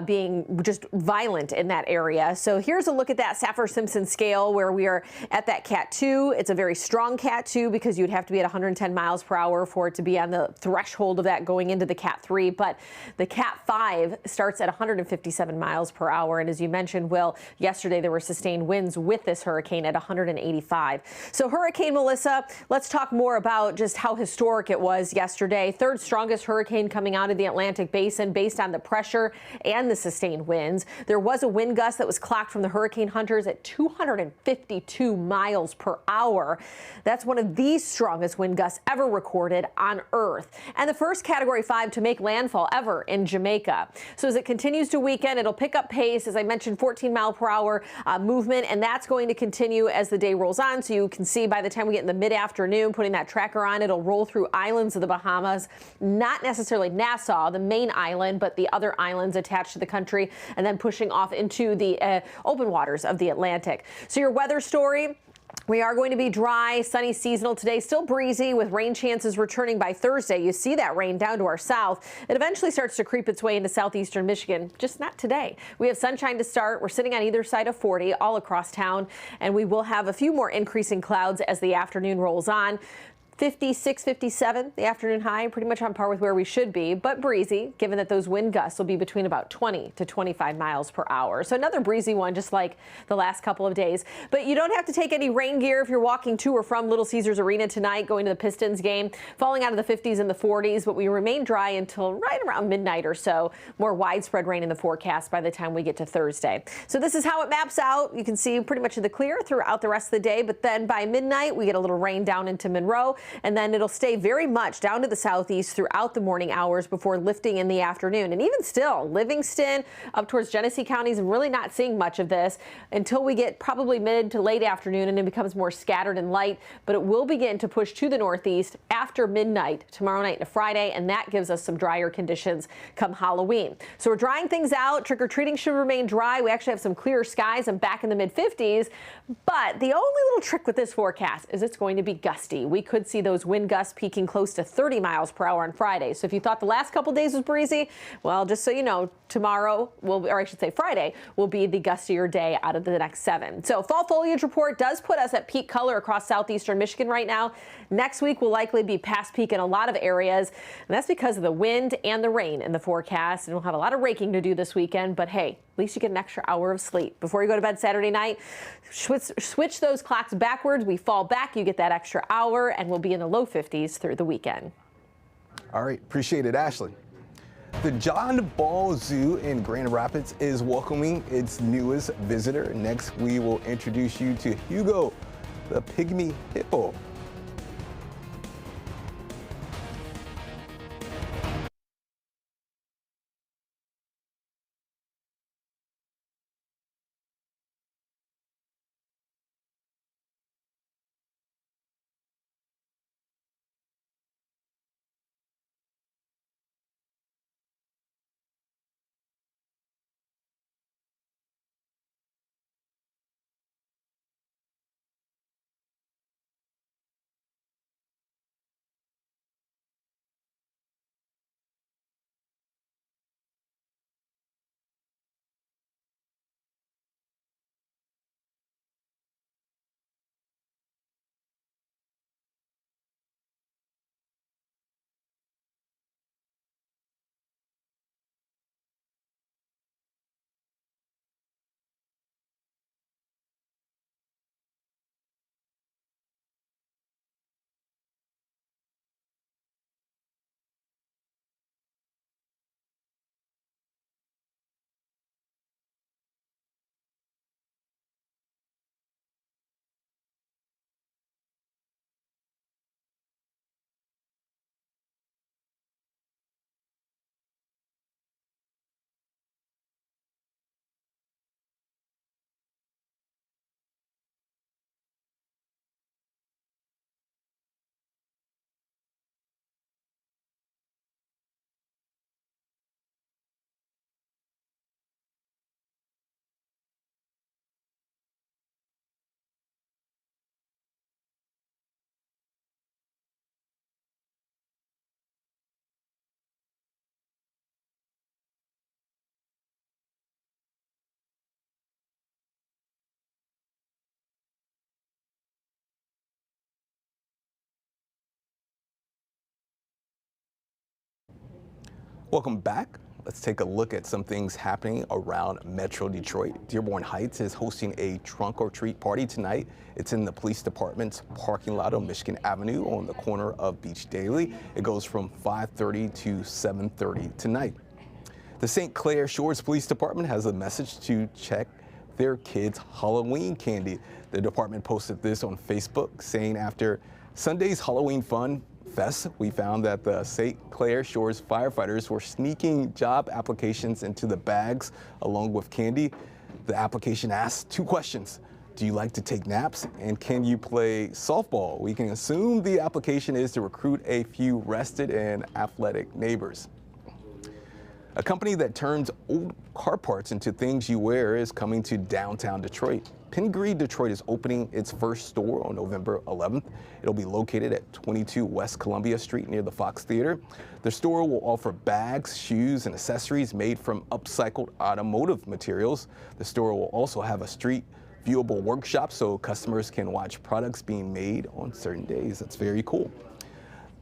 being just violent in that area. So here's a look at that Saffir-Simpson scale, where we are at that Cat 2. It's a very strong Cat 2 because you'd have to be at 110 miles per hour for it to be on the threshold of that going into the Cat 3. But the Cat 5 starts at 157 miles per hour. And as you mentioned, Will, yesterday there were sustained winds with this hurricane at 185. So Hurricane Melissa, let's talk more about just how historic it was yesterday. Third strongest hurricane coming out of the Atlantic basin based on the pressure and the sustained winds. There was a wind gust that was clocked from the hurricane hunters at 252 miles per hour. That's one of the strongest wind gusts ever recorded on Earth, and the first Category 5 to make landfall ever in Jamaica. So as it continues to weaken, it'll pick up pace. As I mentioned, 14 mile per hour movement, and that's going to continue as the day rolls on. So you can see by the time we get in the mid-afternoon, putting that tracker on, it'll roll through islands of the Bahamas, not necessarily Nassau, the main island, but the other islands attached to the country, and then pushing off into the open waters of the Atlantic. So your weather story: we are going to be dry, sunny, seasonal today, still breezy with rain chances returning by Thursday. You see that rain down to our south. It eventually starts to creep its way into southeastern Michigan, just not today. We have sunshine to start. We're sitting on either side of 40 all across town, and we will have a few more increasing clouds as the afternoon rolls on. 56, 57, the afternoon high, pretty much on par with where we should be, but breezy, given that those wind gusts will be between about 20 to 25 miles per hour. So another breezy one, just like the last couple of days. But you don't have to take any rain gear if you're walking to or from Little Caesars Arena tonight, going to the Pistons game. Falling out of the 50s and the 40s, but we remain dry until right around midnight or so. More widespread rain in the forecast by the time we get to Thursday. So this is how it maps out. You can see pretty much in the clear throughout the rest of the day, but then by midnight, we get a little rain down into Monroe, and then it'll stay very much down to the southeast throughout the morning hours before lifting in the afternoon. And even still, Livingston up towards Genesee counties, I'm really not seeing much of this until we get probably mid to late afternoon, and it becomes more scattered and light. But it will begin to push to the northeast after midnight tomorrow night to Friday, and that gives us some drier conditions come Halloween. So we're drying things out. Trick-or-treating should remain dry. We actually have some clearer skies and back in the mid-50s. But the only little trick with this forecast is it's going to be gusty. We could see those wind gusts peaking close to 30 miles per hour on Friday. So if you thought the last couple days was breezy, well, just so you know, tomorrow or I should say Friday, will be the gustier day out of the next 7. So fall foliage report does put us at peak color across southeastern Michigan right now. Next week will likely be past peak in a lot of areas, and that's because of the wind and the rain in the forecast. And we'll have a lot of raking to do this weekend, but hey, at least you get an extra hour of sleep before you go to bed Saturday night. Switch those clocks backwards. We fall back, you get that extra hour, and we'll be in the low 50s through the weekend. All right, appreciate it, Ashley. The John Ball Zoo in Grand Rapids is welcoming its newest visitor. Next, we will introduce you to Hugo. the pygmy hippo. Welcome back. Let's take a look at some things happening around Metro Detroit. Dearborn Heights is hosting a trunk or treat party tonight. It's in the police department's parking lot on Michigan Avenue on the corner of Beach Daly. It goes from 5:30 to 7:30 tonight. The St. Clair Shores Police Department has a message to check their kids' Halloween candy. The department posted this on Facebook saying after Sunday's Halloween fun fest, we found that the St. Clair Shores firefighters were sneaking job applications into the bags along with candy. The application asks 2 questions. Do you like to take naps? And can you play softball? We can assume the application is to recruit a few rested and athletic neighbors. A company that turns old car parts into things you wear is coming to downtown Detroit. Pingree Detroit is opening its first store on November 11th. It'll be located at 22 West Columbia Street near the Fox Theater. The store will offer bags, shoes, and accessories made from upcycled automotive materials. The store will also have a street viewable workshop so customers can watch products being made on certain days. That's very cool.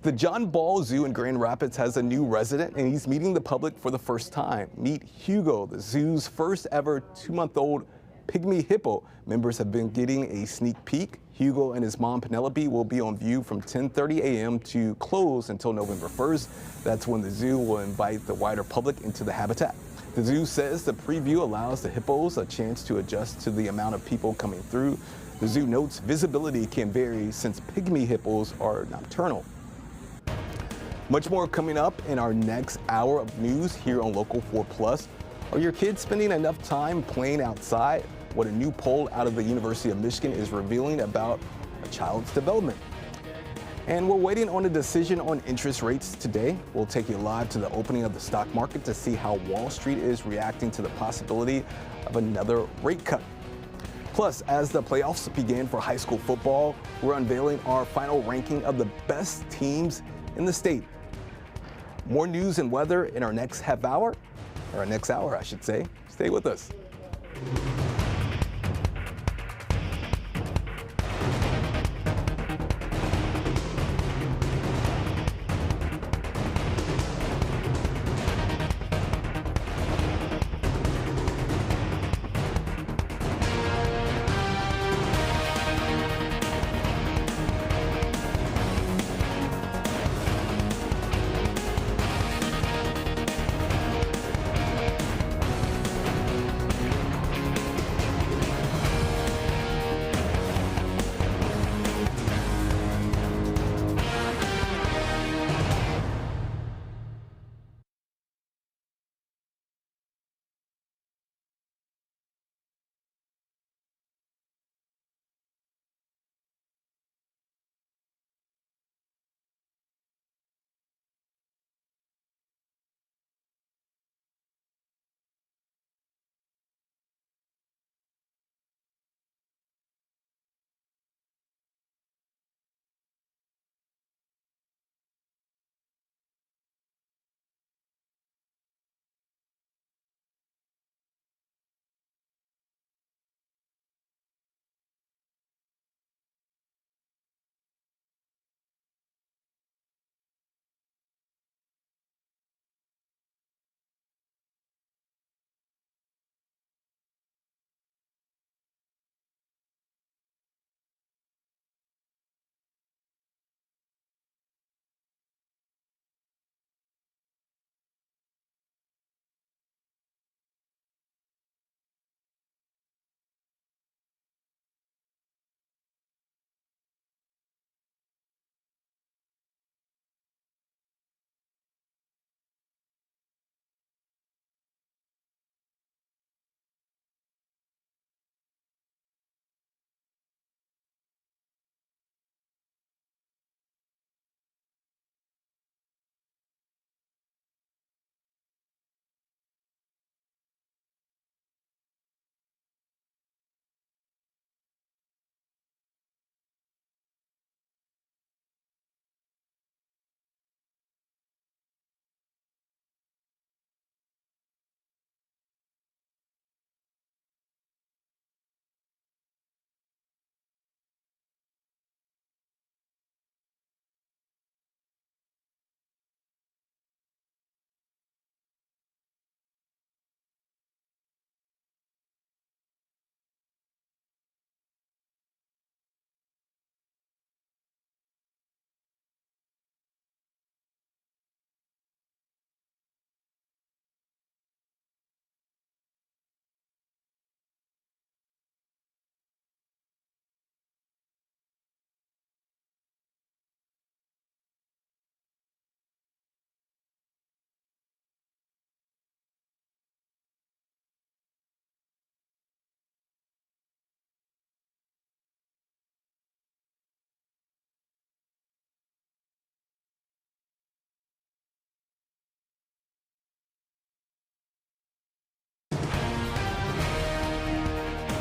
The John Ball Zoo in Grand Rapids has a new resident, and he's meeting the public for the first time. Meet Hugo, the zoo's first ever 2-month-old pygmy hippo. Members have been getting a sneak peek. Hugo and his mom Penelope will be on view from 10:30 a.m. to close until November 1st. That's when the zoo will invite the wider public into the habitat. The zoo says the preview allows the hippos a chance to adjust to the amount of people coming through. The zoo notes visibility can vary since pygmy hippos are nocturnal. Much more coming up in our next hour of news here on Local 4 Plus. Are your kids spending enough time playing outside? What a new poll out of the University of Michigan is revealing about a child's development. And we're waiting on a decision on interest rates today. We'll take you live to the opening of the stock market to see how Wall Street is reacting to the possibility of another rate cut. Plus, as the playoffs begin for high school football, we're unveiling our final ranking of the best teams in the state. More news and weather in our next half hour, or our next hour, I should say. Stay with us.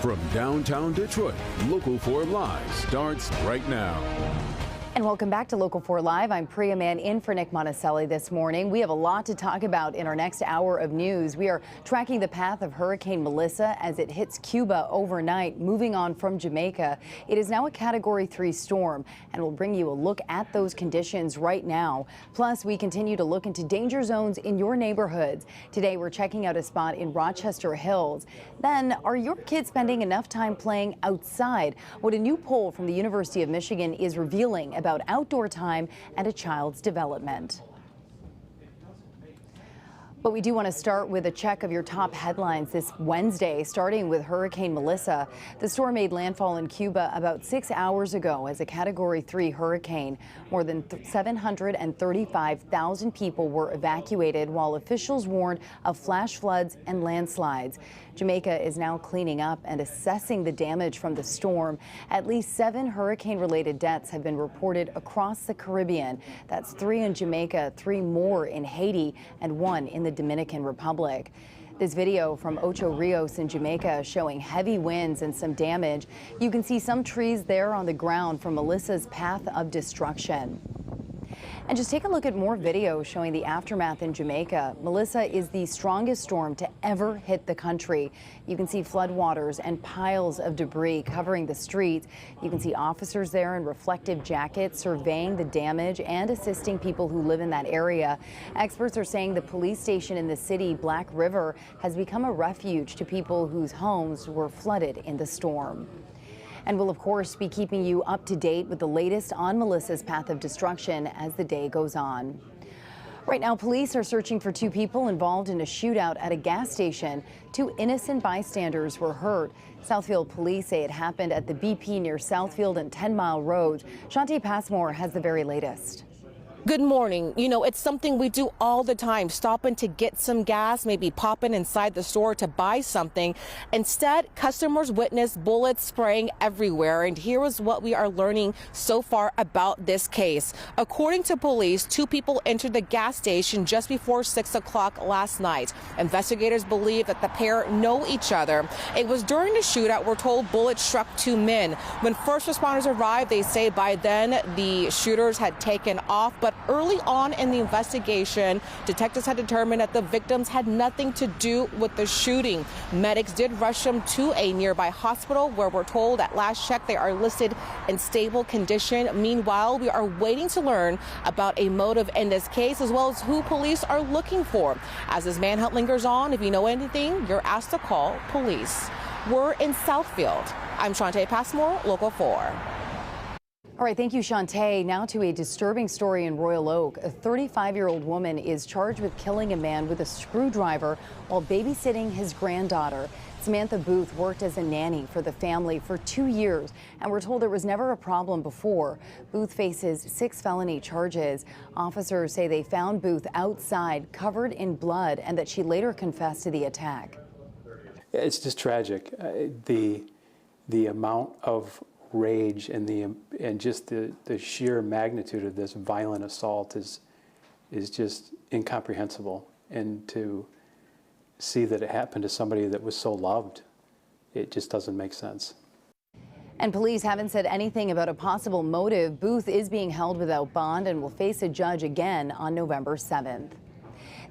From downtown Detroit, Local 4 Live starts right now. And welcome back to Local 4 Live. I'm Priya Mann in for Nick Monticelli this morning. We have a lot to talk about in our next hour of news. We are tracking the path of Hurricane Melissa as it hits Cuba overnight, moving on from Jamaica. It is now a Category 3 storm, and we'll bring you a look at those conditions right now. Plus, we continue to look into danger zones in your neighborhoods. Today, we're checking out a spot in Rochester Hills. Then, are your kids spending enough time playing outside? What a new poll from the University of Michigan is revealing about outdoor time and a child's development. But we do want to start with a check of your top headlines this Wednesday, starting with Hurricane Melissa. The storm made landfall in Cuba about 6 hours ago as a Category 3 hurricane. More than 735,000 people were evacuated, while officials warned of flash floods and landslides. Jamaica is now cleaning up and assessing the damage from the storm. At least 7 hurricane-related deaths have been reported across the Caribbean. That's 3 in Jamaica, 3 more in Haiti, and 1 in the Dominican Republic. This video from Ocho Rios in Jamaica showing heavy winds and some damage. You can see some trees there on the ground from Melissa's path of destruction. And just take a look at more video showing the aftermath in Jamaica. Melissa is the strongest storm to ever hit the country. You can see floodwaters and piles of debris covering the streets. You can see officers there in reflective jackets surveying the damage and assisting people who live in that area. Experts are saying the police station in the city, Black River, has become a refuge to people whose homes were flooded in the storm. And we'll, of course, be keeping you up to date with the latest on Melissa's path of destruction as the day goes on. Right now, police are searching for 2 people involved in a shootout at a gas station. 2 innocent bystanders were hurt. Southfield police say it happened at the BP near Southfield and 10 Mile Road. Shantae Passmore has the very latest. Good morning. You know, it's something we do all the time, stopping to get some gas, maybe popping inside the store to buy something. Instead, customers witness bullets spraying everywhere. And here is what we are learning so far about this case. According to police, 2 people entered the gas station just before 6 o'clock last night. Investigators believe that the pair know each other. It was during the shootout, we're told, bullets struck 2 men. When first responders arrived, they say by then the shooters had taken off. But early on in the investigation, detectives had determined that the victims had nothing to do with the shooting. Medics did rush them to a nearby hospital where we're told at last check they are listed in stable condition. Meanwhile, we are waiting to learn about a motive in this case as well as who police are looking for. As this manhunt lingers on, if you know anything, you're asked to call police. We're in Southfield. I'm Shantae Passmore, Local 4. All right, thank you, Shantae. Now to a disturbing story in Royal Oak. A 35-year-old woman is charged with killing a man with a screwdriver while babysitting his granddaughter. Samantha Booth worked as a nanny for the family for 2 years, and we're told there was never a problem before. Booth faces 6 felony charges. Officers say they found Booth outside, covered in blood, and that she later confessed to the attack. It's just tragic. The amount of rage and just the sheer magnitude of this violent assault is just incomprehensible. And to see that it happened to somebody that was so loved, it just doesn't make sense. And police haven't said anything about a possible motive. Booth is being held without bond and will face a judge again on November 7th.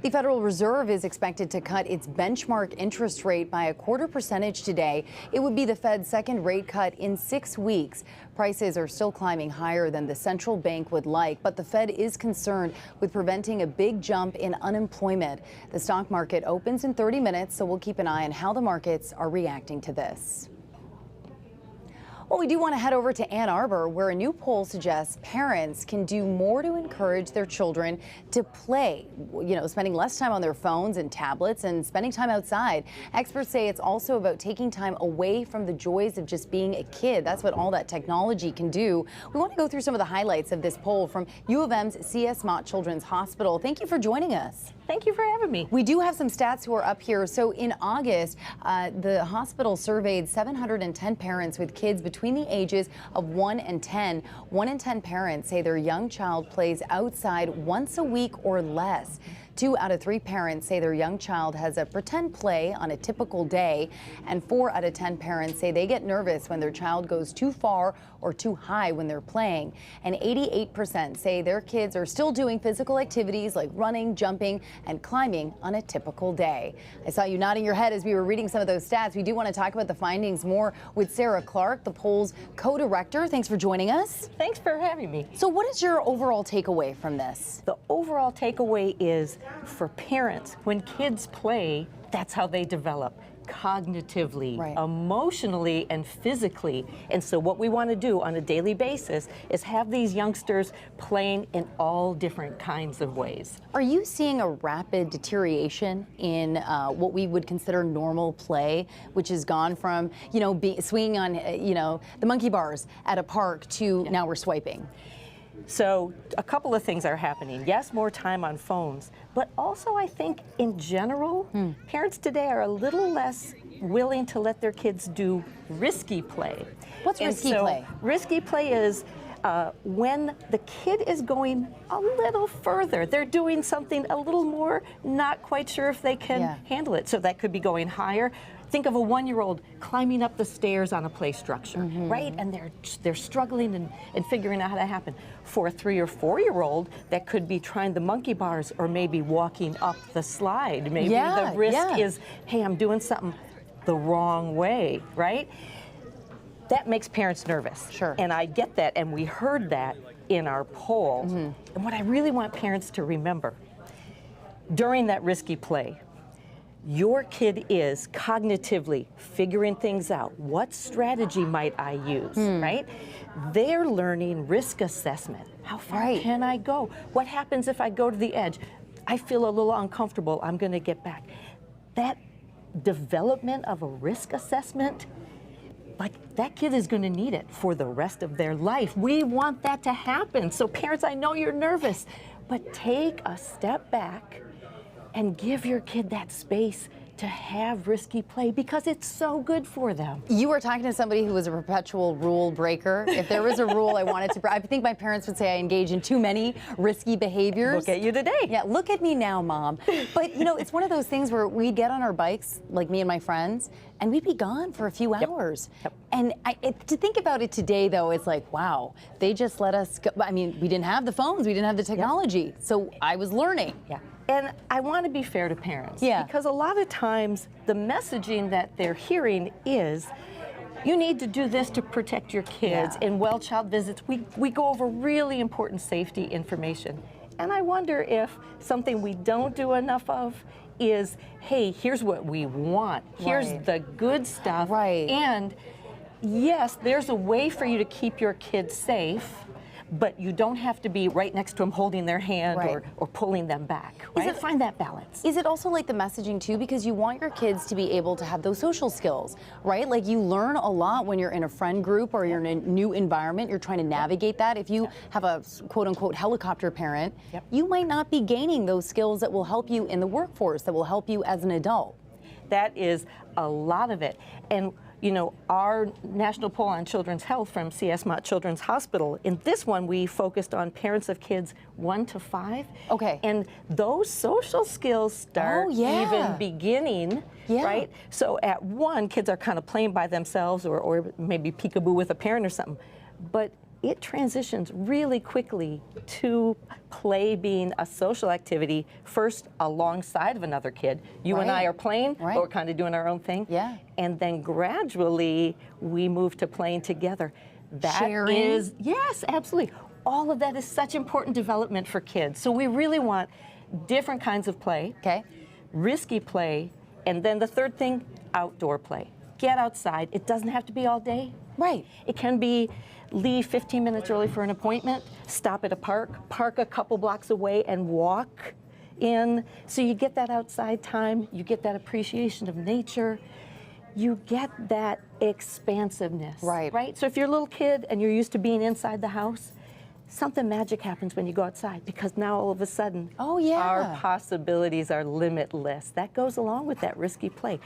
The Federal Reserve is expected to cut its benchmark interest rate by 1/4 percentage today. It would be the Fed's second rate cut in 6 weeks. Prices are still climbing higher than the central bank would like, but the Fed is concerned with preventing a big jump in unemployment. The stock market opens in 30 minutes, so we'll keep an eye on how the markets are reacting to this. Well, we do want to head over to Ann Arbor, where a new poll suggests parents can do more to encourage their children to play, spending less time on their phones and tablets and spending time outside. Experts say it's also about taking time away from the joys of just being a kid. That's what all that technology can do. We want to go through some of the highlights of this poll from U of M's C.S. Mott Children's Hospital. Thank you for joining us. Thank you for having me. We do have some stats who are up here. So in August, the hospital surveyed 710 parents with kids between the ages of 1 and 10. 1 in 10 parents say their young child plays outside once a week or less. 2 out of 3 parents say their young child has a pretend play on a typical day, and 4 out of 10 parents say they get nervous when their child goes too far or too high when they're playing. And 88% say their kids are still doing physical activities like running, jumping, and climbing on a typical day. I saw you nodding your head as we were reading some of those stats. We do want to talk about the findings more with Sarah Clark, the poll's co-director. Thanks for joining us. Thanks for having me. So what is your overall takeaway from this? The overall takeaway is for parents, when kids play, that's how they develop. Cognitively, emotionally, and physically. And so what we want to do on a daily basis is have these youngsters playing in all different kinds of ways. Are you seeing a rapid deterioration in what we would consider normal play, which has gone from, swinging on, the monkey bars at a park to now we're swiping? So a couple of things are happening. Yes, more time on phones, but also I think in general, parents today are a little less willing to let their kids do risky play. What's risky play? Risky play is when the kid is going a little further. They're doing something a little more, not quite sure if they can handle it. So that could be going higher. Think of a 1-year-old climbing up the stairs on a play structure, right? And they're struggling and figuring out how that happen. For a 3 or 4-year-old, that could be trying the monkey bars or maybe walking up the slide. Maybe the risk is, hey, I'm doing something the wrong way, right? That makes parents nervous. Sure. And I get that, and we heard that in our poll. And what I really want parents to remember, during that risky play, your kid is cognitively figuring things out. What strategy might I use, right? They're learning risk assessment. How far can I go? What happens if I go to the edge? I feel a little uncomfortable. I'm going to get back. That development of a risk assessment, like that kid is going to need it for the rest of their life. We want that to happen. So parents, I know you're nervous, but take a step back and give your kid that space to have risky play because it's so good for them. You were talking to somebody who was a perpetual rule breaker. If there was a rule I wanted to, I think my parents would say I engage in too many risky behaviors. Look at you today. Yeah, look at me now, Mom. But it's one of those things where we'd get on our bikes, like me and my friends, and we'd be gone for a few hours. And to think about it today, though, it's like, wow, they just let us go. I mean, we didn't have the phones, we didn't have the technology, so I was learning. And I want to be fair to parents. Because a lot of times the messaging that they're hearing is, you need to do this to protect your kids. In well child visits, we go over really important safety information. And I wonder if something we don't do enough of is, hey, here's what we want. Here's the good stuff. And yes, there's a way for you to keep your kids safe, but you don't have to be right next to them holding their hand or pulling them back. Find that balance. Is it also like the messaging too, because you want your kids to be able to have those social skills, right? Like you learn a lot when you're in a friend group or you're in a new environment, you're trying to navigate that. If you have a quote unquote helicopter parent, you might not be gaining those skills that will help you in the workforce, that will help you as an adult. That is a lot of it. And our national poll on children's health from CS Mott Children's Hospital, in this one we focused on parents of kids 1 to 5. And those social skills start even beginning, right? So at 1, kids are kind of playing by themselves or maybe peekaboo with a parent or something. But it transitions really quickly to play being a social activity, first alongside of another kid. You and I are playing, but we're kind of doing our own thing. And then gradually we move to playing together. That is, yes, absolutely. All of that is such important development for kids. So we really want different kinds of play, risky play, and then the third thing, outdoor play. Get outside. It doesn't have to be all day. It can be leave 15 minutes early for an appointment, stop at a park a couple blocks away and walk in. So you get that outside time, you get that appreciation of nature, you get that expansiveness. Right? So if you're a little kid and you're used to being inside the house, something magic happens when you go outside because now all of a sudden our possibilities are limitless. That goes along with that risky play.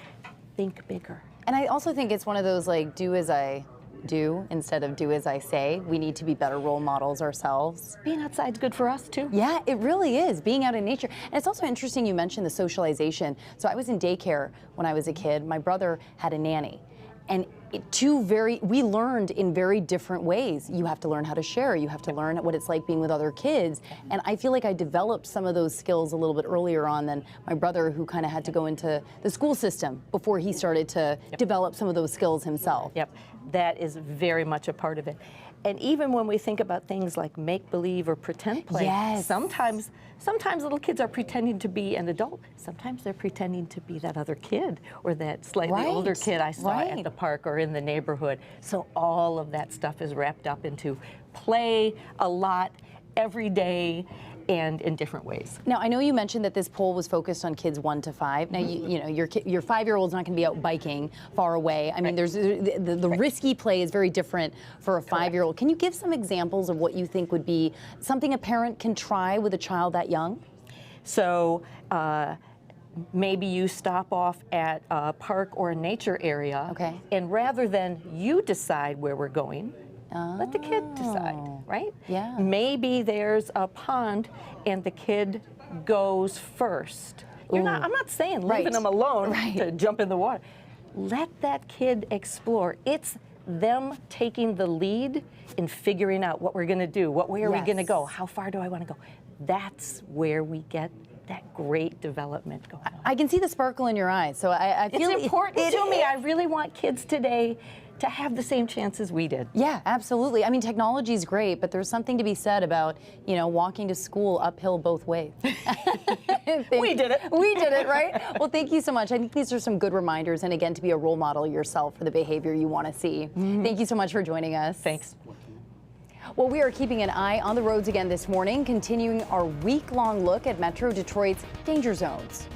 Think bigger. And I also think it's one of those like do as I do instead of do as I say. We need to be better role models ourselves. Being outside's good for us too. Yeah, it really is, being out in nature. And it's also interesting you mentioned the socialization. So I was in daycare when I was a kid. My brother had a nanny. And we learned in very different ways. You have to learn how to share. You have to learn what it's like being with other kids. And I feel like I developed some of those skills a little bit earlier on than my brother, who kind of had to go into the school system before he started to develop some of those skills himself. Yep, that is very much a part of it. And even when we think about things like make-believe or pretend play, sometimes little kids are pretending to be an adult. Sometimes they're pretending to be that other kid or that slightly older kid I saw at the park or in the neighborhood. So all of that stuff is wrapped up into play a lot, every day, and in different ways. Now, I know you mentioned that this poll was focused on kids 1 to 5. Now, you know, your 5-year-old's not going to be out biking far away. I mean, there's the risky play is very different for a 5-year-old. Can you give some examples of what you think would be something a parent can try with a child that young? So, maybe you stop off at a park or a nature area, and rather than you decide where we're going, let the kid decide, right? Yeah. Maybe there's a pond and the kid goes first. I'm not saying leaving them alone to jump in the water. Let that kid explore. It's them taking the lead in figuring out what we're going to do, what way are we going to go, how far do I want to go. That's where we get that great development going on. I can see the sparkle in your eyes, so I feel it's important to me. I really want kids today to have the same chances we did. Yeah, absolutely. I mean, technology is great, but there's something to be said about, you know, walking to school uphill both ways. We did it. We did it, right? Well, thank you so much. I think these are some good reminders, and again, to be a role model yourself for the behavior you want to see. Thank you so much for joining us. Thanks. Well, we are keeping an eye on the roads again this morning, continuing our week-long look at Metro Detroit's danger zones.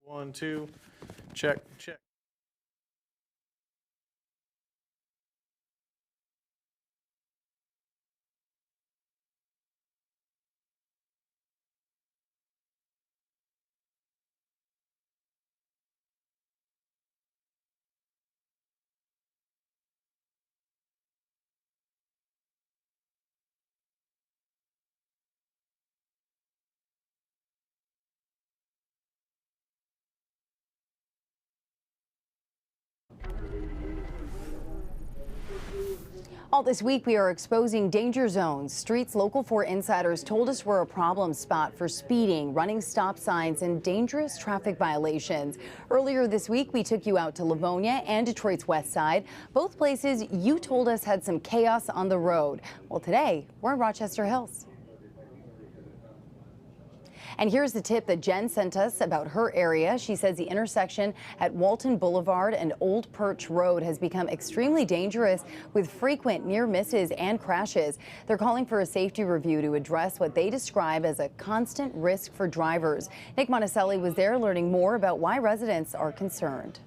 One, two, check, check. All this week, we are exposing danger zones. Streets Local 4 insiders told us were a problem spot for speeding, running stop signs, and dangerous traffic violations. Earlier this week, we took you out to Livonia and Detroit's West Side, both places you told us had some chaos on the road. Well, today, we're in Rochester Hills. And here's the tip that Jen sent us about her area. She says the intersection at Walton Boulevard and Old Perch Road has become extremely dangerous with frequent near misses and crashes. They're calling for a safety review to address what they describe as a constant risk for drivers. Nick Monticelli was there learning more about why residents are concerned.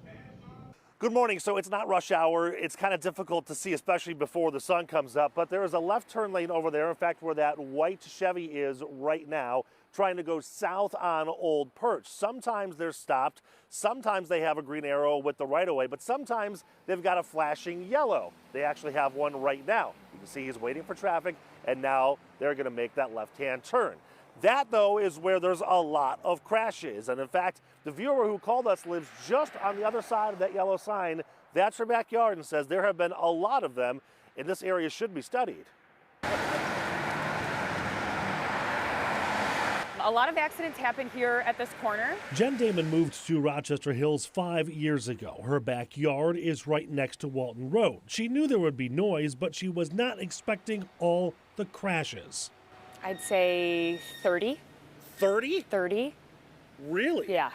Good morning. So it's not rush hour. It's kind of difficult to see, especially before the sun comes up. But there is a left turn lane over there. In fact, where that white Chevy is right now, trying to go south on Old Perch. Sometimes they're stopped. Sometimes they have a green arrow with the right-of-way. But sometimes they've got a flashing yellow. They actually have one right now. You can see he's waiting for traffic, and now they're going to make that left-hand turn. That, though, is where there's a lot of crashes. And in fact, the viewer who called us lives just on the other side of that yellow sign. That's her backyard, and says there have been a lot of them, and this area should be studied. A lot of accidents happen here at this corner. Jen Damon moved to Rochester Hills 5 years ago. Her backyard is right next to Walton Road. She knew there would be noise, but she was not expecting all the crashes. I'd say 30. 30? 30. Really? Yeah.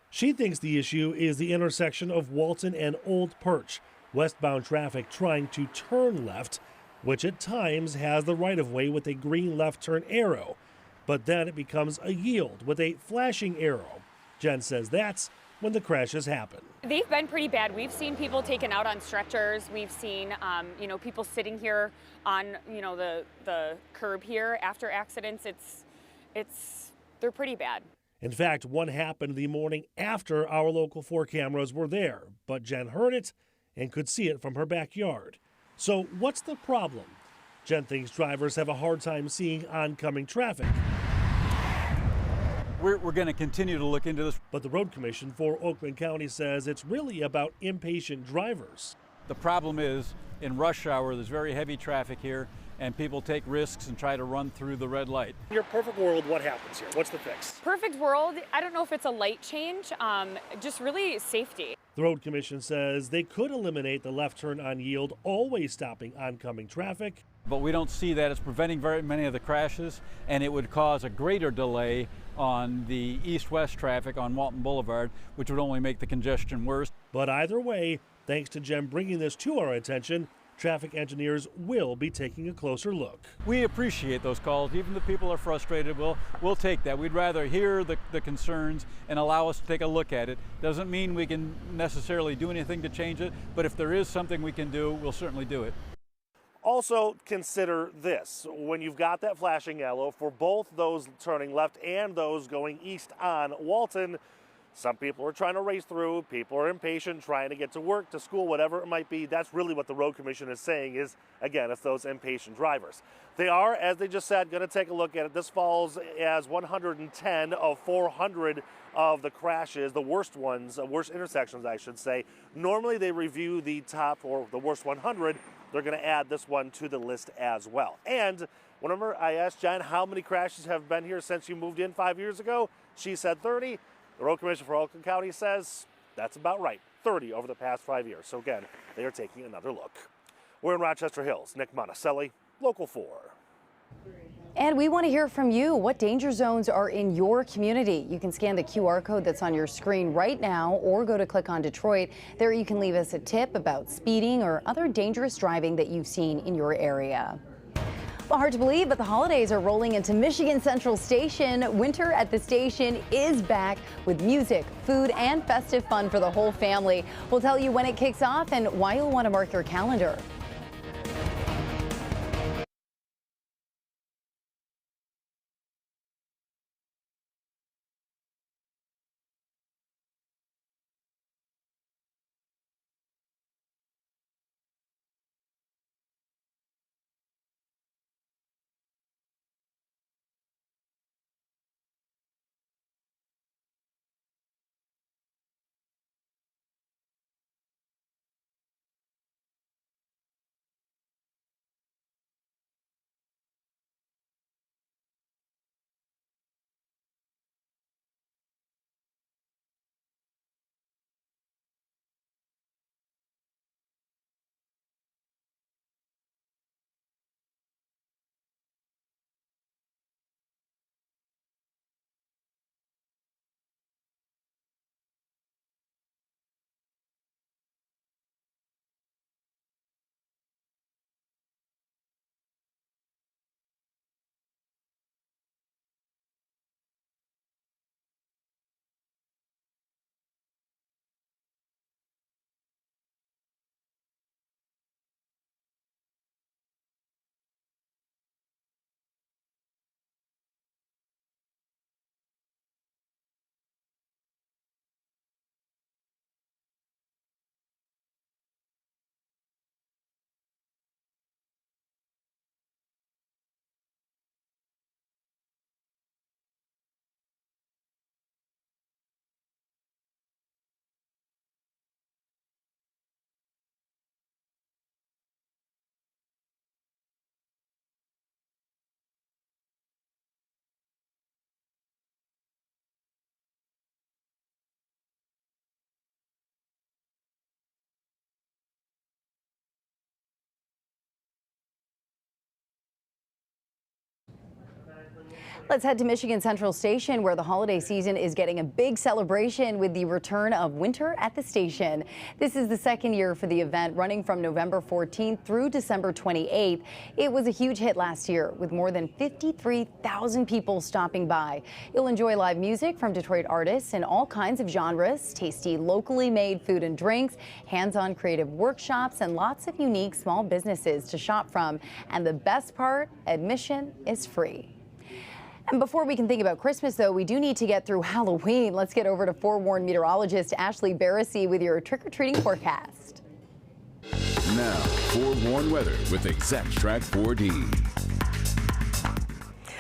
She thinks the issue is the intersection of Walton and Old Perch, westbound traffic trying to turn left, which at times has the right-of-way with a green left turn arrow. But then it becomes a yield with a flashing arrow. Jen says that's when the crashes happen. They've been pretty bad. We've seen people taken out on stretchers. We've seen, people sitting here on, the curb here after accidents. They're pretty bad. In fact, one happened the morning after our Local 4 cameras were there, but Jen heard it and could see it from her backyard. So what's the problem? Jen thinks drivers have a hard time seeing oncoming traffic. We're going to continue to look into this. But the Road Commission for Oakland County says it's really about impatient drivers. The problem is, in rush hour, there's very heavy traffic here, and people take risks and try to run through the red light. In your perfect world, what happens here? What's the fix? Perfect world, I don't know if it's a light change, just really safety. The Road Commission says they could eliminate the left turn on yield, always stopping oncoming traffic. But we don't see that. It's preventing very many of the crashes, and it would cause a greater delay on the east-west traffic on Walton Boulevard, which would only make the congestion worse. But either way, thanks to Jen bringing this to our attention, traffic engineers will be taking a closer look. We appreciate those calls. Even if people are frustrated, we'll take that. We'd rather hear the concerns and allow us to take a look at it. Doesn't mean we can necessarily do anything to change it, but if there is something we can do, we'll certainly do it. Also consider this, when you've got that flashing yellow for both those turning left and those going east on Walton, some people are trying to race through, people are impatient, trying to get to work, to school, whatever it might be. That's really what the Road Commission is saying is, again, it's those impatient drivers. They are, as they just said, going to take a look at it. This falls as 110 of 400 of the crashes, the worst ones, worst intersections, I should say. Normally they review the top or the worst 100. They're going to add this one to the list as well. And whenever I asked Jen how many crashes have been here since you moved in 5 years ago, she said 30. The Road Commission for Oakland County says that's about right, 30 over the past 5 years. So again, they are taking another look. We're in Rochester Hills. Nick Monticelli, Local 4. And we want to hear from you. What danger zones are in your community? You can scan the QR code that's on your screen right now or go to Click on Detroit. There you can leave us a tip about speeding or other dangerous driving that you've seen in your area. Well, hard to believe, but the holidays are rolling into Michigan Central Station. Winter at the station is back with music, food, and festive fun for the whole family. We'll tell you when it kicks off and why you'll want to mark your calendar. Let's head to Michigan Central Station, where the holiday season is getting a big celebration with the return of Winter at the Station. This is the second year for the event, running from November 14th through December 28th. It was a huge hit last year, with more than 53,000 people stopping by. You'll enjoy live music from Detroit artists in all kinds of genres, tasty locally made food and drinks, hands-on creative workshops, and lots of unique small businesses to shop from. And the best part, admission is free. And before we can think about Christmas, though, we do need to get through Halloween. Let's get over to forewarned meteorologist Ashley Barassi with your trick-or-treating forecast. Now, forewarned weather with Exact Track 4D.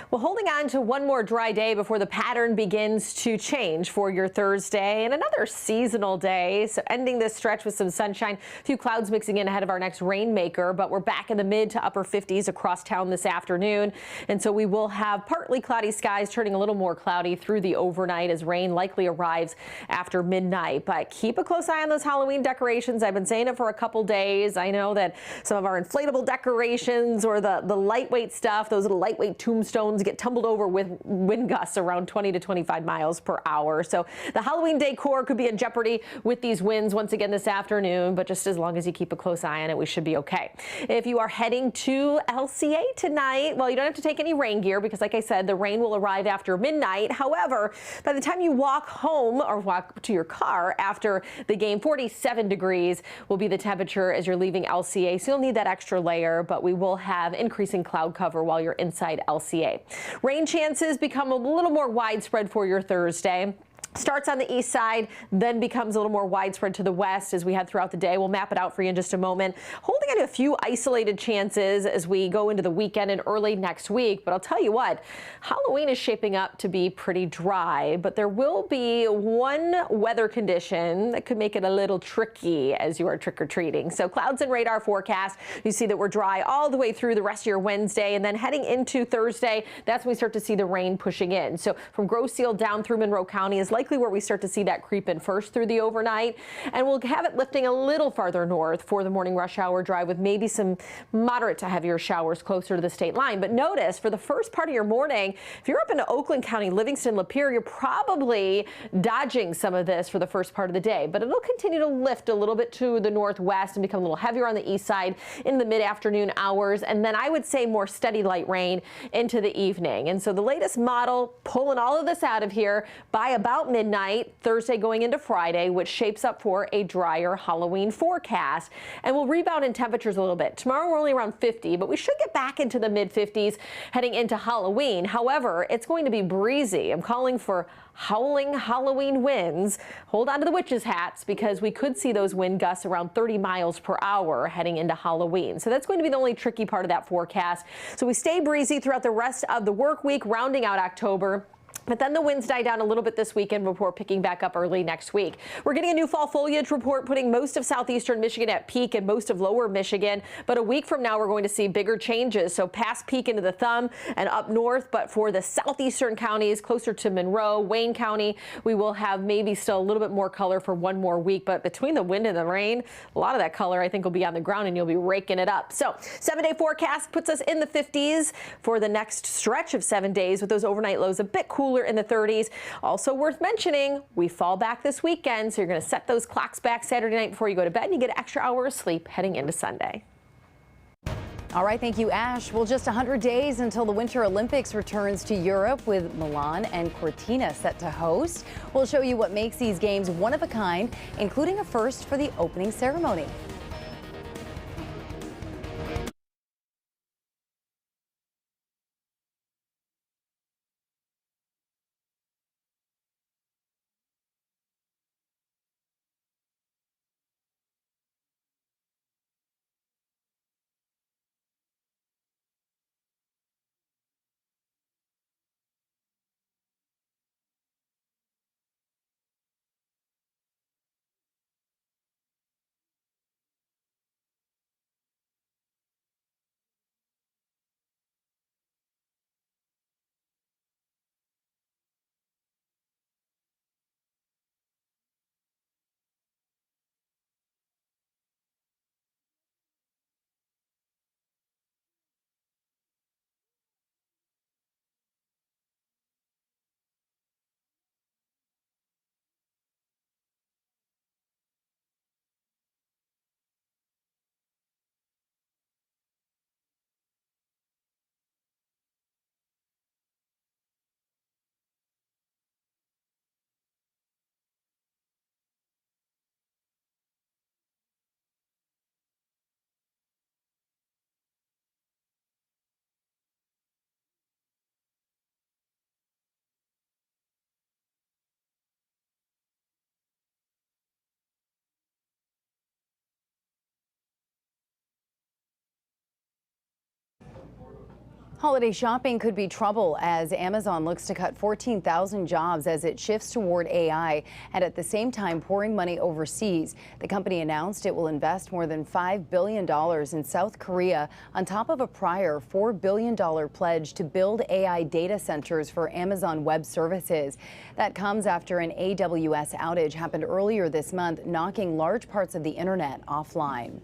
Well, holding on to one more dry day before the pattern begins to change for your Thursday and another seasonal day. So ending this stretch with some sunshine, a few clouds mixing in ahead of our next rainmaker, but we're back in the mid to upper 50s across town this afternoon. And so we will have partly cloudy skies turning a little more cloudy through the overnight as rain likely arrives after midnight. But keep a close eye on those Halloween decorations. I've been saying it for a couple days. I know that some of our inflatable decorations or the lightweight stuff, those little lightweight tombstones, get tumbled over with wind gusts around 20 to 25 miles per hour. So the Halloween decor could be in jeopardy with these winds once again this afternoon, but just as long as you keep a close eye on it, we should be okay. If you are heading to LCA tonight, well, you don't have to take any rain gear because, like I said, the rain will arrive after midnight. However, by the time you walk home or walk to your car after the game, 47 degrees will be the temperature as you're leaving LCA. So you'll need that extra layer, but we will have increasing cloud cover while you're inside LCA. Rain chances become a little more widespread for your Thursday. Starts on the east side, then becomes a little more widespread to the west as we head throughout the day. We'll map it out for you in just a moment. Holding on to a few isolated chances as we go into the weekend and early next week. But I'll tell you what, Halloween is shaping up to be pretty dry, but there will be one weather condition that could make it a little tricky as you are trick-or-treating. So clouds and radar forecast, you see that we're dry all the way through the rest of your Wednesday, and then heading into Thursday, that's when we start to see the rain pushing in. So from Grosse Ile down through Monroe County is likely where we start to see that creep in first through the overnight, and we'll have it lifting a little farther north for the morning rush hour drive with maybe some moderate to heavier showers closer to the state line. But notice for the first part of your morning, if you're up into Oakland County, Livingston, Lapeer, you're probably dodging some of this for the first part of the day, but it'll continue to lift a little bit to the northwest and become a little heavier on the east side in the mid-afternoon hours, and then I would say more steady light rain into the evening. And so the latest model pulling all of this out of here by about midnight, Thursday going into Friday, which shapes up for a drier Halloween forecast. And we'll rebound in temperatures a little bit. Tomorrow we're only around 50, but we should get back into the mid-50s heading into Halloween. However, it's going to be breezy. I'm calling for howling Halloween winds. Hold on to the witches' hats because we could see those wind gusts around 30 miles per hour heading into Halloween. So that's going to be the only tricky part of that forecast. So we stay breezy throughout the rest of the work week, rounding out October. But then the winds die down a little bit this weekend before picking back up early next week. We're getting a new fall foliage report putting most of southeastern Michigan at peak and most of lower Michigan. But a week from now, we're going to see bigger changes. So past peak into the thumb and up north. But for the southeastern counties closer to Monroe, Wayne County, we will have maybe still a little bit more color for one more week. But between the wind and the rain, a lot of that color I think will be on the ground and you'll be raking it up. So 7-day forecast puts us in the 50s for the next stretch of 7 days with those overnight lows a bit cooler in the 30s. Also worth mentioning, we fall back this weekend, so you're going to set those clocks back Saturday night before you go to bed and you get an extra hour of sleep heading into Sunday. All right, thank you, Ash. Well, just 100 days until the Winter Olympics returns to Europe with Milan and Cortina set to host. We'll show you what makes these games one of a kind, including a first for the opening ceremony. Holiday shopping could be trouble as Amazon looks to cut 14,000 jobs as it shifts toward AI and at the same time pouring money overseas. The company announced it will invest more than $5 billion in South Korea on top of a prior $4 billion pledge to build AI data centers for Amazon Web Services. That comes after an AWS outage happened earlier this month, knocking large parts of the internet offline.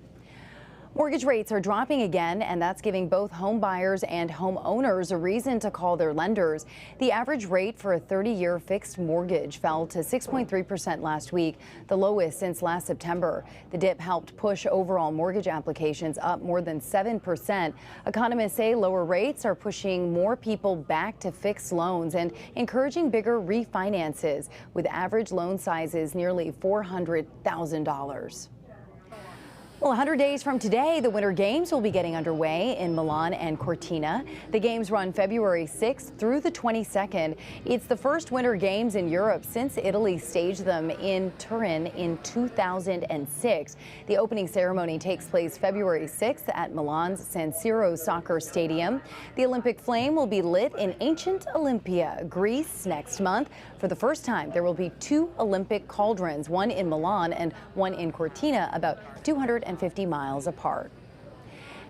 Mortgage rates are dropping again, and that's giving both home buyers and homeowners a reason to call their lenders. The average rate for a 30-year fixed mortgage fell to 6.3% last week, the lowest since last September. The dip helped push overall mortgage applications up more than 7%. Economists say lower rates are pushing more people back to fixed loans and encouraging bigger refinances, with average loan sizes nearly $400,000. Well, 100 days from today, the Winter Games will be getting underway in Milan and Cortina. The games run February 6th through the 22nd. It's the first Winter Games in Europe since Italy staged them in Turin in 2006. The opening ceremony takes place February 6th at Milan's San Siro Soccer Stadium. The Olympic flame will be lit in ancient Olympia, Greece, next month. For the first time, there will be 2 Olympic cauldrons, one in Milan and one in Cortina, about 250 miles apart.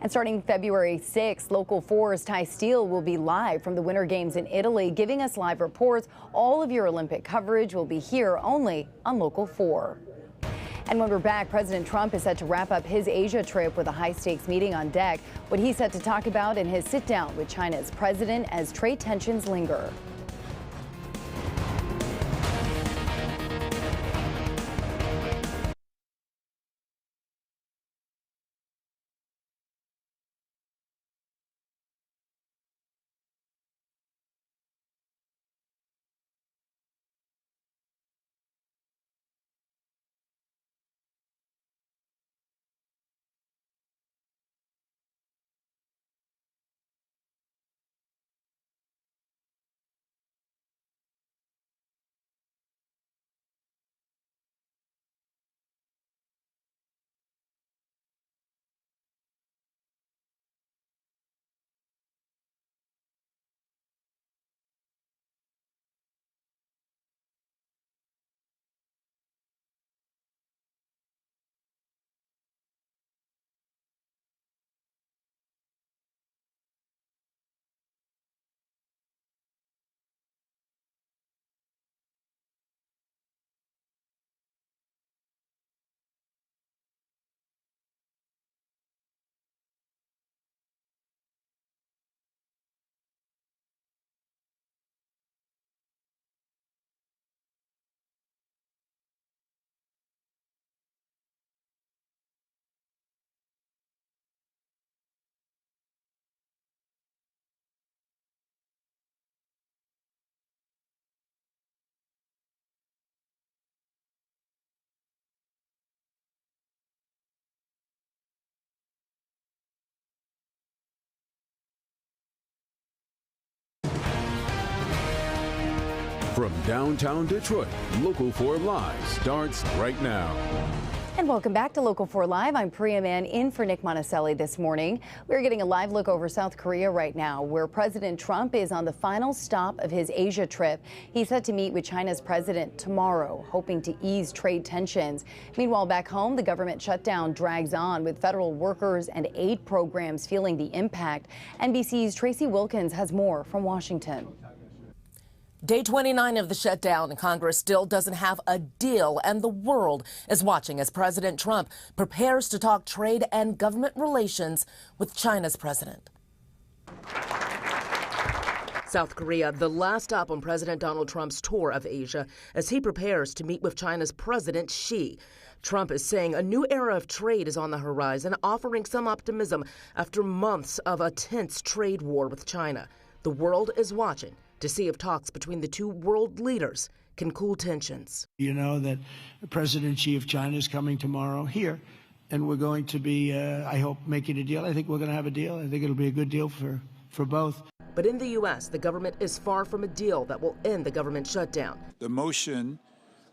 And starting February 6th, Local 4's Ty Steele will be live from the Winter Games in Italy, giving us live reports. All of your Olympic coverage will be here only on Local 4. And when we're back, President Trump is set to wrap up his Asia trip with a high-stakes meeting on deck. What he's set to talk about in his sit-down with China's president as trade tensions linger. From downtown Detroit, Local 4 Live starts right now. And welcome back to Local 4 Live. I'm Priya Mann in for Nick Monticelli this morning. We're getting a live look over South Korea right now, where President Trump is on the final stop of his Asia trip. He's set to meet with China's president tomorrow, hoping to ease trade tensions. Meanwhile, back home, the government shutdown drags on, with federal workers and aid programs feeling the impact. NBC's Tracy Wilkins has more from Washington. Day 29 of the shutdown, and Congress still doesn't have a deal, and the world is watching as President Trump prepares to talk trade and government relations with China's president. South Korea, the last stop on President Donald Trump's tour of Asia, as he prepares to meet with China's President Xi. Trump is saying a new era of trade is on the horizon, offering some optimism after months of a tense trade war with China. The world is watching to see if talks between the two world leaders can cool tensions. You know that President Xi of China is coming tomorrow here, and we're going to be, I hope, making a deal. I think we're going to have a deal. I think it'll be a good deal for both. But in the U.S., the government is far from a deal that will end the government shutdown. The motion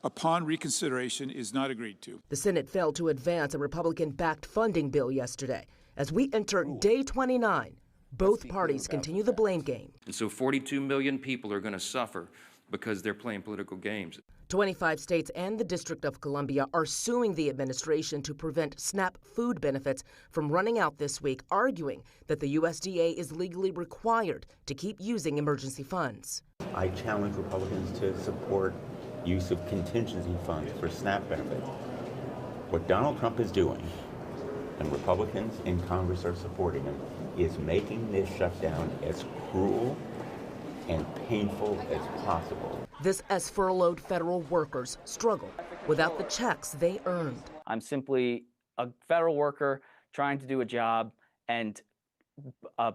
upon reconsideration is not agreed to. The Senate failed to advance a Republican-backed funding bill yesterday as we enter day 29 Both parties continue the blame game. And so 42 million people are going to suffer because they're playing political games. 25 states and the District of Columbia are suing the administration to prevent SNAP food benefits from running out this week, arguing that the USDA is legally required to keep using emergency funds. I challenge Republicans to support use of contingency funds for SNAP benefits. What Donald Trump is doing, and Republicans in Congress are supporting him, is making this shutdown as cruel and painful as possible. This as furloughed federal workers struggle without the checks they earned. I'm simply a federal worker trying to do a job and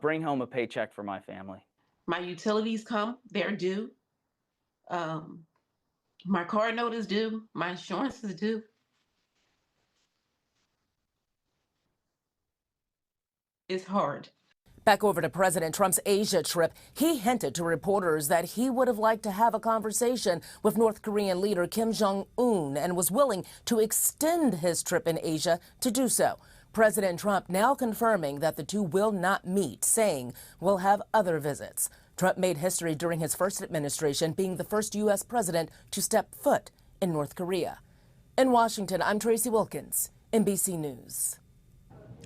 bring home a paycheck for my family. My utilities come, they're due. My car note is due. My insurance is due. It's hard. Back over to President Trump's Asia trip, he hinted to reporters that he would have liked to have a conversation with North Korean leader Kim Jong-un and was willing to extend his trip in Asia to do so. President Trump now confirming that the two will not meet, saying we'll have other visits. Trump made history during his first administration, being the first U.S. president to step foot in North Korea. In Washington, I'm Tracy Wilkins, NBC News.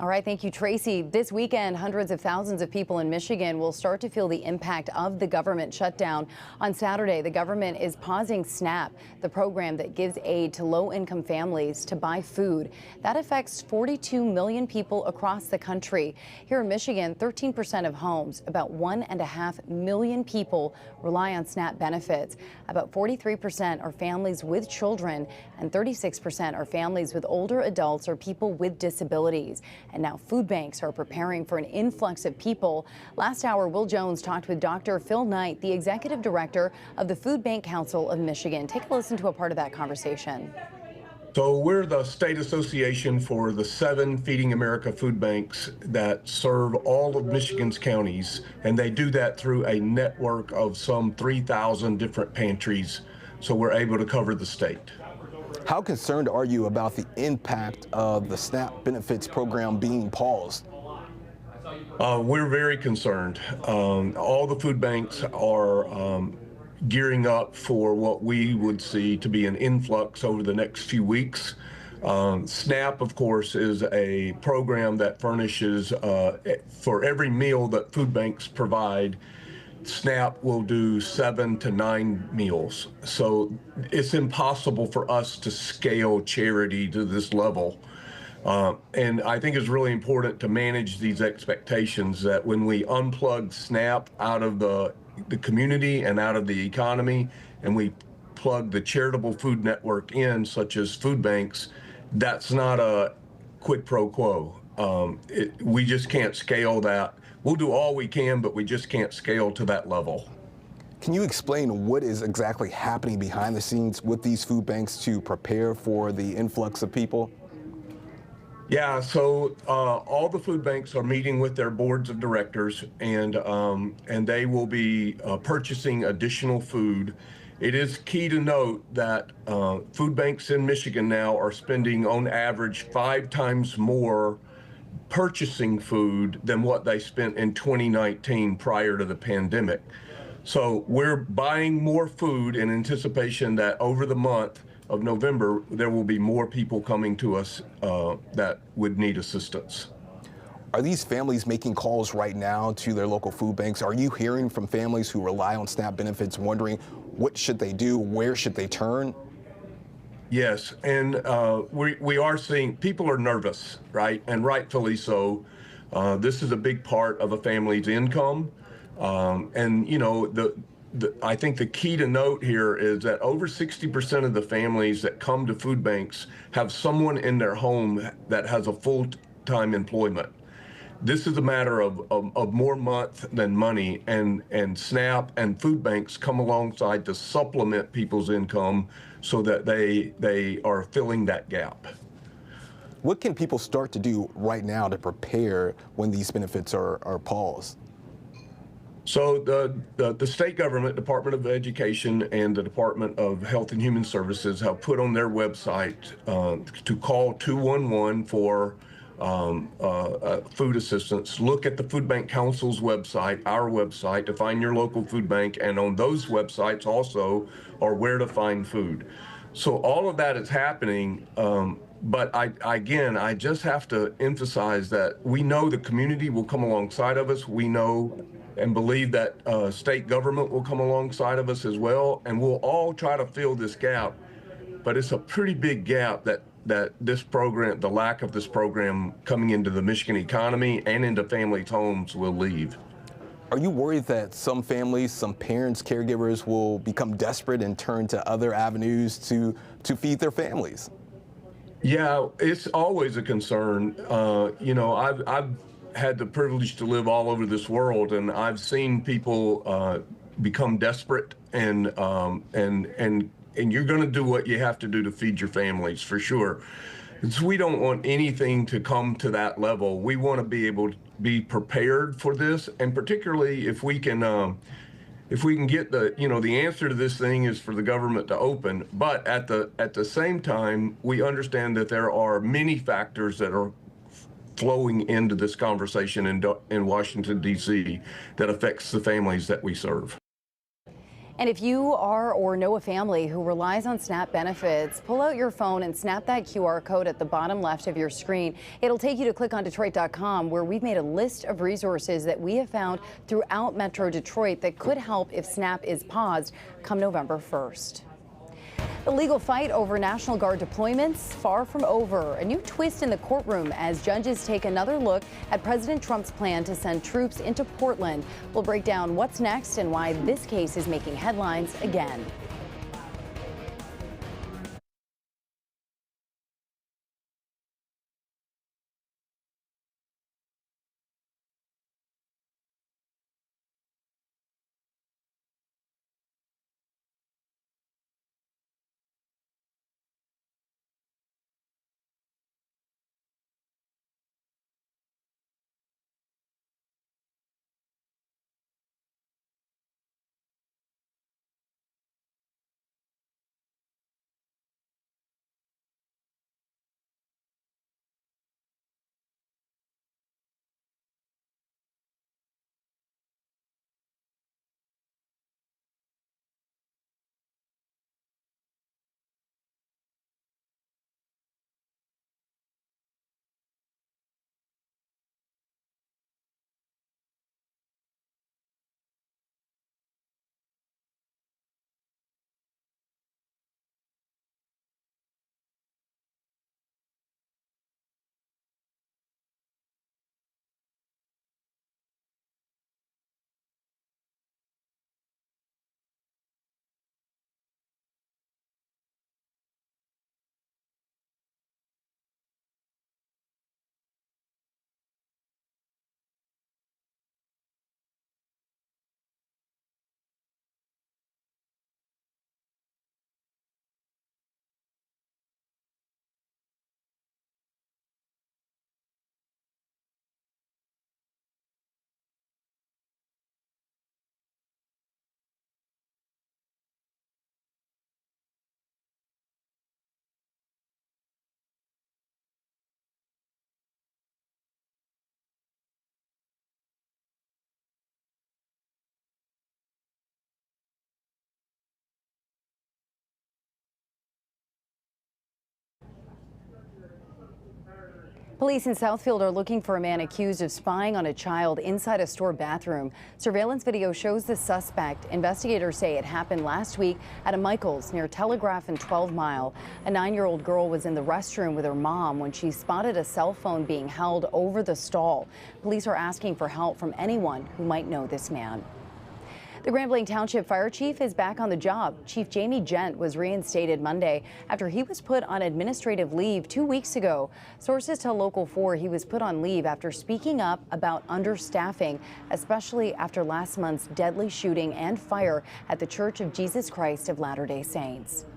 All right, thank you, Tracy. This weekend, hundreds of thousands of people in Michigan will start to feel the impact of the government shutdown. On Saturday, the government is pausing SNAP, the program that gives aid to low-income families to buy food. That affects 42 million people across the country. Here in Michigan, 13% of homes, about 1.5 million people, rely on SNAP benefits. About 43% are families with children, and 36% are families with older adults or people with disabilities. And now food banks are preparing for an influx of people. Last hour, Will Jones talked with Dr. Phil Knight, the executive director of the Food Bank Council of Michigan. Take a listen to a part of that conversation. So we're the state association for the 7 Feeding America food banks that serve all of Michigan's counties, and they do that through a network of some 3,000 different pantries, so we're able to cover the state. How concerned are you about the impact of the SNAP benefits program being paused? We're very concerned. All the food banks are gearing up for what we would see to be an influx over the next few weeks. SNAP, of course, is a program that furnishes for every meal that food banks provide. SNAP will do 7 to 9 meals. So it's impossible for us to scale charity to this level. And I think it's really important to manage these expectations that when we unplug SNAP out of the community and out of the economy, and we plug the charitable food network in, such as food banks, that's not a quid pro quo. We just can't scale that. We'll do all we can, but we just can't scale to that level. Can you explain what is exactly happening behind the scenes with these food banks to prepare for the influx of people? Yeah, so all the food banks are meeting with their boards of directors, and they will be purchasing additional food. It is key to note that food banks in Michigan now are spending on average 5 times more purchasing food than what they spent in 2019 prior to the pandemic. So we're buying more food in anticipation that over the month of November, there will be more people coming to us that would need assistance. Are these families making calls right now to their local food banks? Are you hearing from families who rely on SNAP benefits wondering what should they do, where should they turn? Yes, and we are seeing people are nervous, right? And rightfully so. This is a big part of a family's income. And, you know, I think the key to note here is that over 60% of the families that come to food banks have someone in their home that has a full-time employment. This is a matter of more month than money, and SNAP and food banks come alongside to supplement people's income so that they are filling that gap. What can people start to do right now to prepare when these benefits are paused? So the state government, Department of Education, and the Department of Health and Human Services have put on their website to call 211 for food assistance. Look at the Food Bank Council's website, our website, to find your local food bank, and on those websites also are where to find food. So all of that is happening, but I just have to emphasize that we know the community will come alongside of us. We know and believe that state government will come alongside of us as well, and we'll all try to fill this gap. But it's a pretty big gap that this program, the lack of this program coming into the Michigan economy and into families' homes will leave. Are you worried that some families, some parents, caregivers will become desperate and turn to other avenues to feed their families? Yeah, it's always a concern. You know, I've had the privilege to live all over this world, and I've seen people become desperate, and you're going to do what you have to do to feed your families, for sure. And so we don't want anything to come to that level. We want to be able to be prepared for this, and particularly if we can get the answer to this thing is for the government to open. But at the same time, we understand that there are many factors that are flowing into this conversation in Washington, D.C. that affects the families that we serve. And if you are or know a family who relies on SNAP benefits, pull out your phone and snap that QR code at the bottom left of your screen. It'll take you to clickondetroit.com, where we've made a list of resources that we have found throughout Metro Detroit that could help if SNAP is paused come November 1st. The legal fight over National Guard deployments far from over. A new twist in the courtroom as judges take another look at President Trump's plan to send troops into Portland. We'll break down what's next and why this case is making headlines again. Police in Southfield are looking for a man accused of spying on a child inside a store bathroom. Surveillance video shows the suspect. Investigators say it happened last week at a Michael's near Telegraph and 12 Mile. A 9-year-old girl was in the restroom with her mom when she spotted a cell phone being held over the stall. Police are asking for help from anyone who might know this man. The Grand Blanc Township Fire Chief is back on the job. Chief Jamie Gent was reinstated Monday after he was put on administrative leave 2 weeks ago. Sources tell Local 4 he was put on leave after speaking up about understaffing, especially after last month's deadly shooting and fire at the Church of Jesus Christ of Latter-day Saints.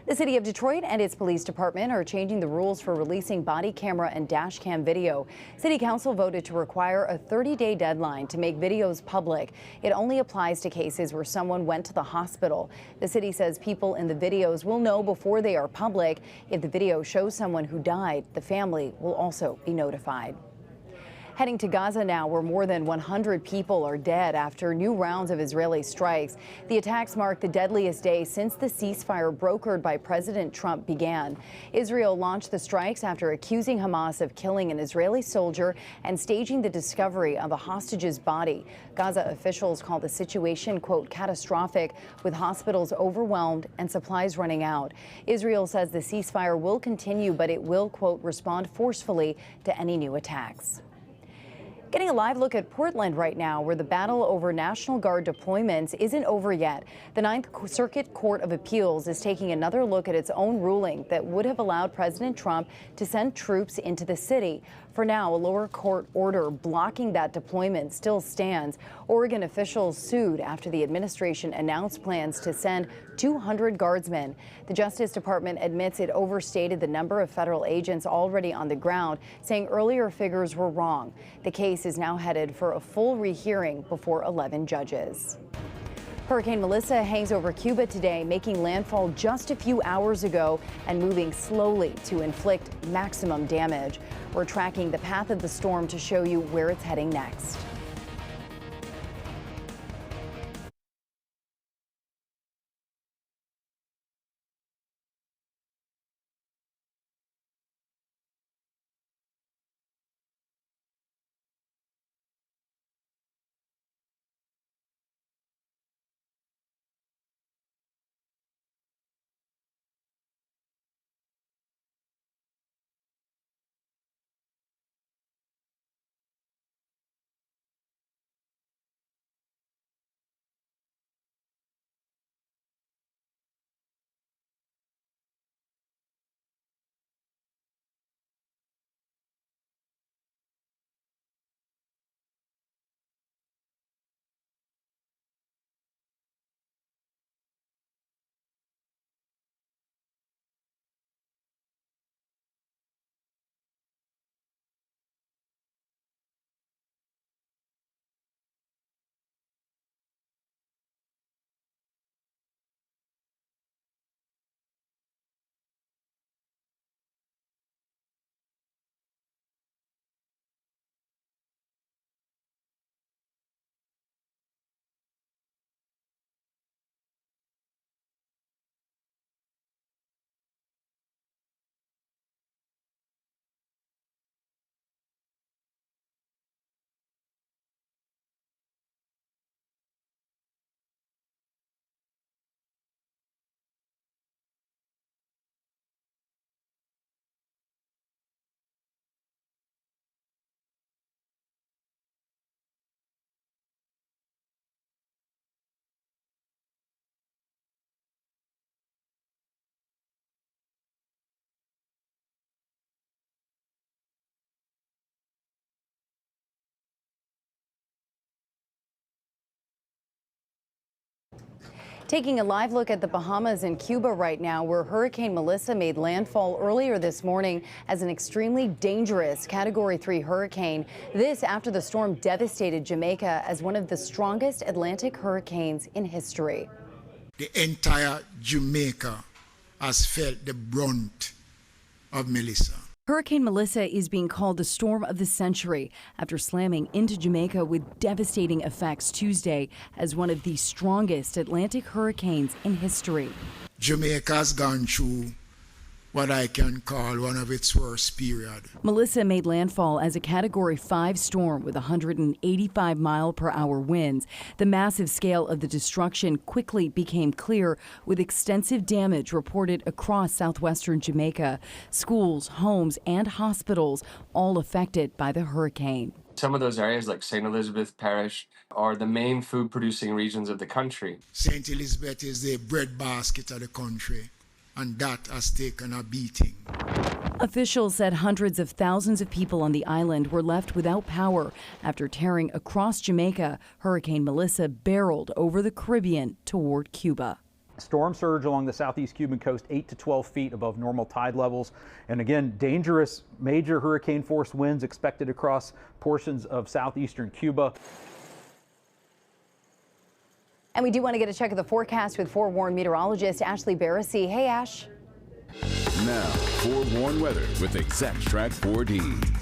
The city of Detroit and its police department are changing the rules for releasing body camera and dash cam video. City council voted to require a 30-day deadline to make videos public. It only applies to cases where someone went to the hospital. The city says people in the videos will know before they are public. If the video shows someone who died, the family will also be notified. Heading to Gaza now, where more than 100 people are dead after new rounds of Israeli strikes. The attacks mark the deadliest day since the ceasefire brokered by President Trump began. Israel launched the strikes after accusing Hamas of killing an Israeli soldier and staging the discovery of a hostage's body. Gaza officials call the situation, quote, catastrophic, with hospitals overwhelmed and supplies running out. Israel says the ceasefire will continue, but it will, quote, respond forcefully to any new attacks. Getting a live look at Portland right now, where the battle over National Guard deployments isn't over yet. The Ninth Circuit Court of Appeals is taking another look at its own ruling that would have allowed President Trump to send troops into the city. For now, a lower court order blocking that deployment still stands. Oregon officials sued after the administration announced plans to send 200 guardsmen. The Justice Department admits it overstated the number of federal agents already on the ground, saying earlier figures were wrong. The case is now headed for a full rehearing before 11 judges. Hurricane Melissa hangs over Cuba today, making landfall just a few hours ago and moving slowly to inflict maximum damage. We're tracking the path of the storm to show you where it's heading next. Taking a live look at the Bahamas and Cuba right now, where Hurricane Melissa made landfall earlier this morning as an extremely dangerous Category 3 hurricane. This after the storm devastated Jamaica as one of the strongest Atlantic hurricanes in history. The entire Jamaica has felt the brunt of Melissa. Hurricane Melissa is being called the storm of the century after slamming into Jamaica with devastating effects Tuesday as one of the strongest Atlantic hurricanes in history. Jamaica has gone through what I can call one of its worst periods. Melissa made landfall as a Category 5 storm with 185-mile-per-hour winds. The massive scale of the destruction quickly became clear, with extensive damage reported across southwestern Jamaica. Schools, homes, and hospitals all affected by the hurricane. Some of those areas, like St. Elizabeth Parish, are the main food-producing regions of the country. St. Elizabeth is the breadbasket of the country, and that has taken a beating. Officials said hundreds of thousands of people on the island were left without power after tearing across Jamaica. Hurricane Melissa barreled over the Caribbean toward Cuba. Storm surge along the southeast Cuban coast 8 to 12 feet above normal tide levels. And again, dangerous major hurricane force winds expected across portions of southeastern Cuba. And we do want to get a check of the forecast with forewarned meteorologist Ashley Barassi. Hey, Ash. Now, forewarned weather with Exact Track 4D.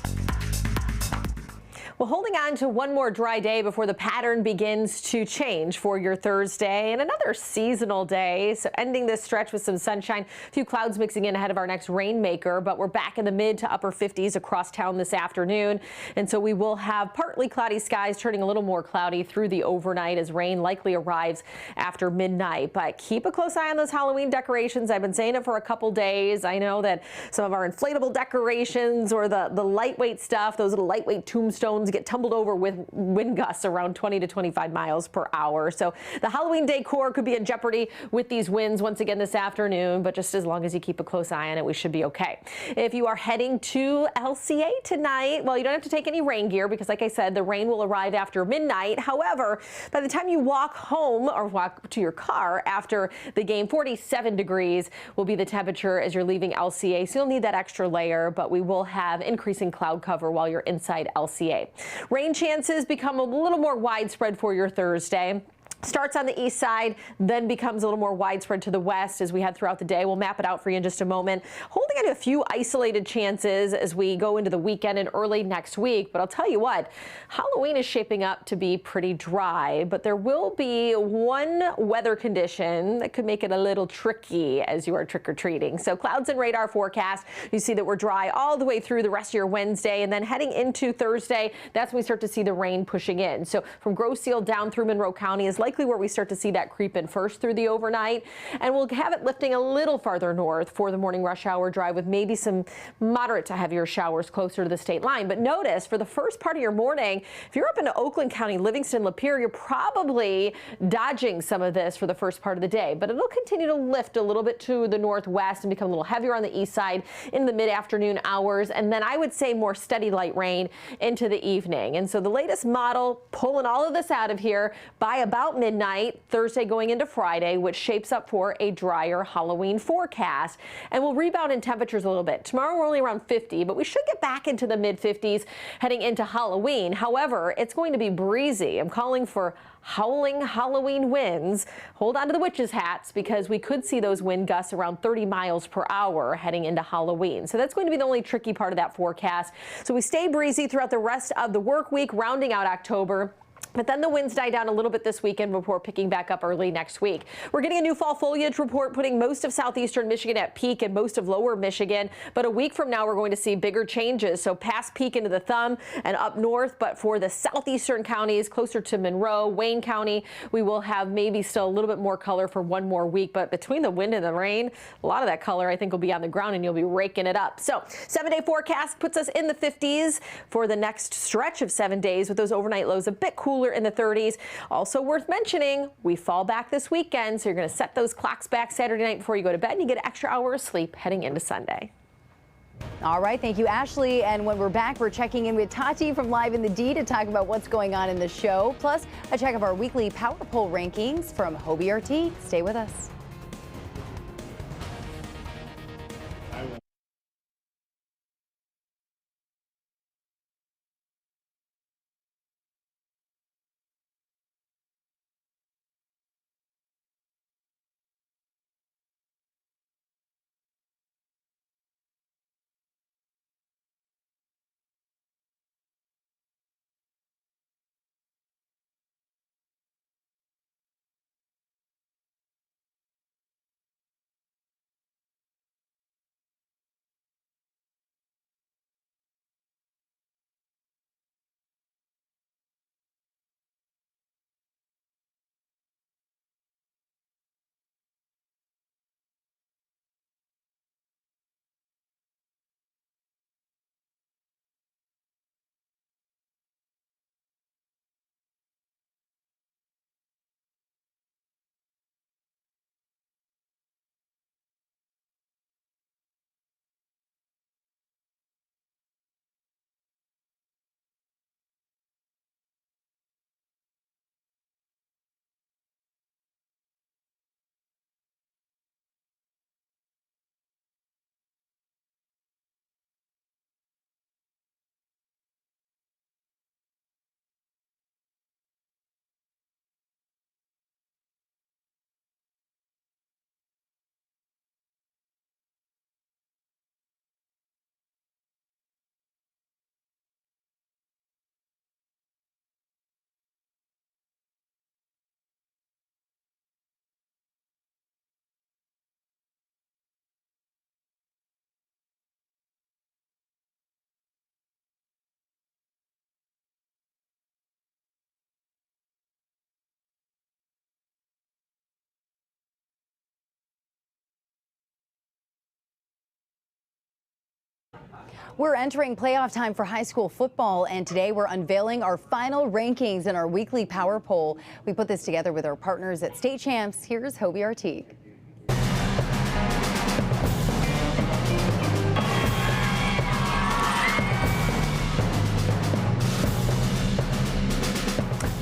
Well, holding on to one more dry day before the pattern begins to change for your Thursday and another seasonal day. So ending this stretch with some sunshine, a few clouds mixing in ahead of our next rainmaker, but we're back in the mid to upper 50s across town this afternoon. And so we will have partly cloudy skies turning a little more cloudy through the overnight as rain likely arrives after midnight. But keep a close eye on those Halloween decorations. I've been saying it for a couple days. I know that some of our inflatable decorations or the lightweight stuff, those little lightweight tombstones, get tumbled over with wind gusts around 20 to 25 miles per hour. So the Halloween decor could be in jeopardy with these winds once again this afternoon, but just as long as you keep a close eye on it, we should be okay. If you are heading to LCA tonight, well, you don't have to take any rain gear because, like I said, the rain will arrive after midnight. However, by the time you walk home or walk to your car after the game, 47 degrees will be the temperature as you're leaving LCA. So you'll need that extra layer, but we will have increasing cloud cover while you're inside LCA. Rain chances become a little more widespread for your Thursday. Starts on the east side, then becomes a little more widespread to the west as we head throughout the day. We'll map it out for you in just a moment. Holding on to a few isolated chances as we go into the weekend and early next week. But I'll tell you what, Halloween is shaping up to be pretty dry, but there will be one weather condition that could make it a little tricky as you are trick-or-treating. So clouds and radar forecast, you see that we're dry all the way through the rest of your Wednesday, and then heading into Thursday, that's when we start to see the rain pushing in. So from Grosse Ile down through Monroe County is likely where we start to see that creep in first through the overnight, and we'll have it lifting a little farther north for the morning rush hour drive with maybe some moderate to heavier showers closer to the state line. But notice for the first part of your morning, if you're up into Oakland County, Livingston, Lapeer, you're probably dodging some of this for the first part of the day, but it'll continue to lift a little bit to the northwest and become a little heavier on the east side in the mid-afternoon hours, and then I would say more steady light rain into the evening. And so the latest model pulling all of this out of here by about midnight, Thursday going into Friday, which shapes up for a drier Halloween forecast. And we'll rebound in temperatures a little bit. Tomorrow we're only around 50, but we should get back into the mid-50s heading into Halloween. However, it's going to be breezy. I'm calling for howling Halloween winds. Hold on to the witches' hats because we could see those wind gusts around 30 miles per hour heading into Halloween. So that's going to be the only tricky part of that forecast. So we stay breezy throughout the rest of the work week, rounding out October. But then the winds die down a little bit this weekend before picking back up early next week. We're getting a new fall foliage report putting most of southeastern Michigan at peak and most of lower Michigan. But a week from now, we're going to see bigger changes. So past peak into the thumb and up north. But for the southeastern counties closer to Monroe, Wayne County, we will have maybe still a little bit more color for one more week. But between the wind and the rain, a lot of that color I think will be on the ground and you'll be raking it up. So 7-day forecast puts us in the 50s for the next stretch of 7 days with those overnight lows a bit cooler in the 30s. Also worth mentioning, we fall back this weekend, so you're going to set those clocks back Saturday night before you go to bed and you get an extra hour of sleep heading into Sunday. All right, thank you, Ashley. And when we're back, we're checking in with Tati from Live in the D to talk about what's going on in the show, plus a check of our weekly Power Poll rankings from Hobie RT. Stay with us. We're entering playoff time for high school football, and today we're unveiling our final rankings in our weekly power poll. We put this together with our partners at State Champs. Here's Hobie Artigue.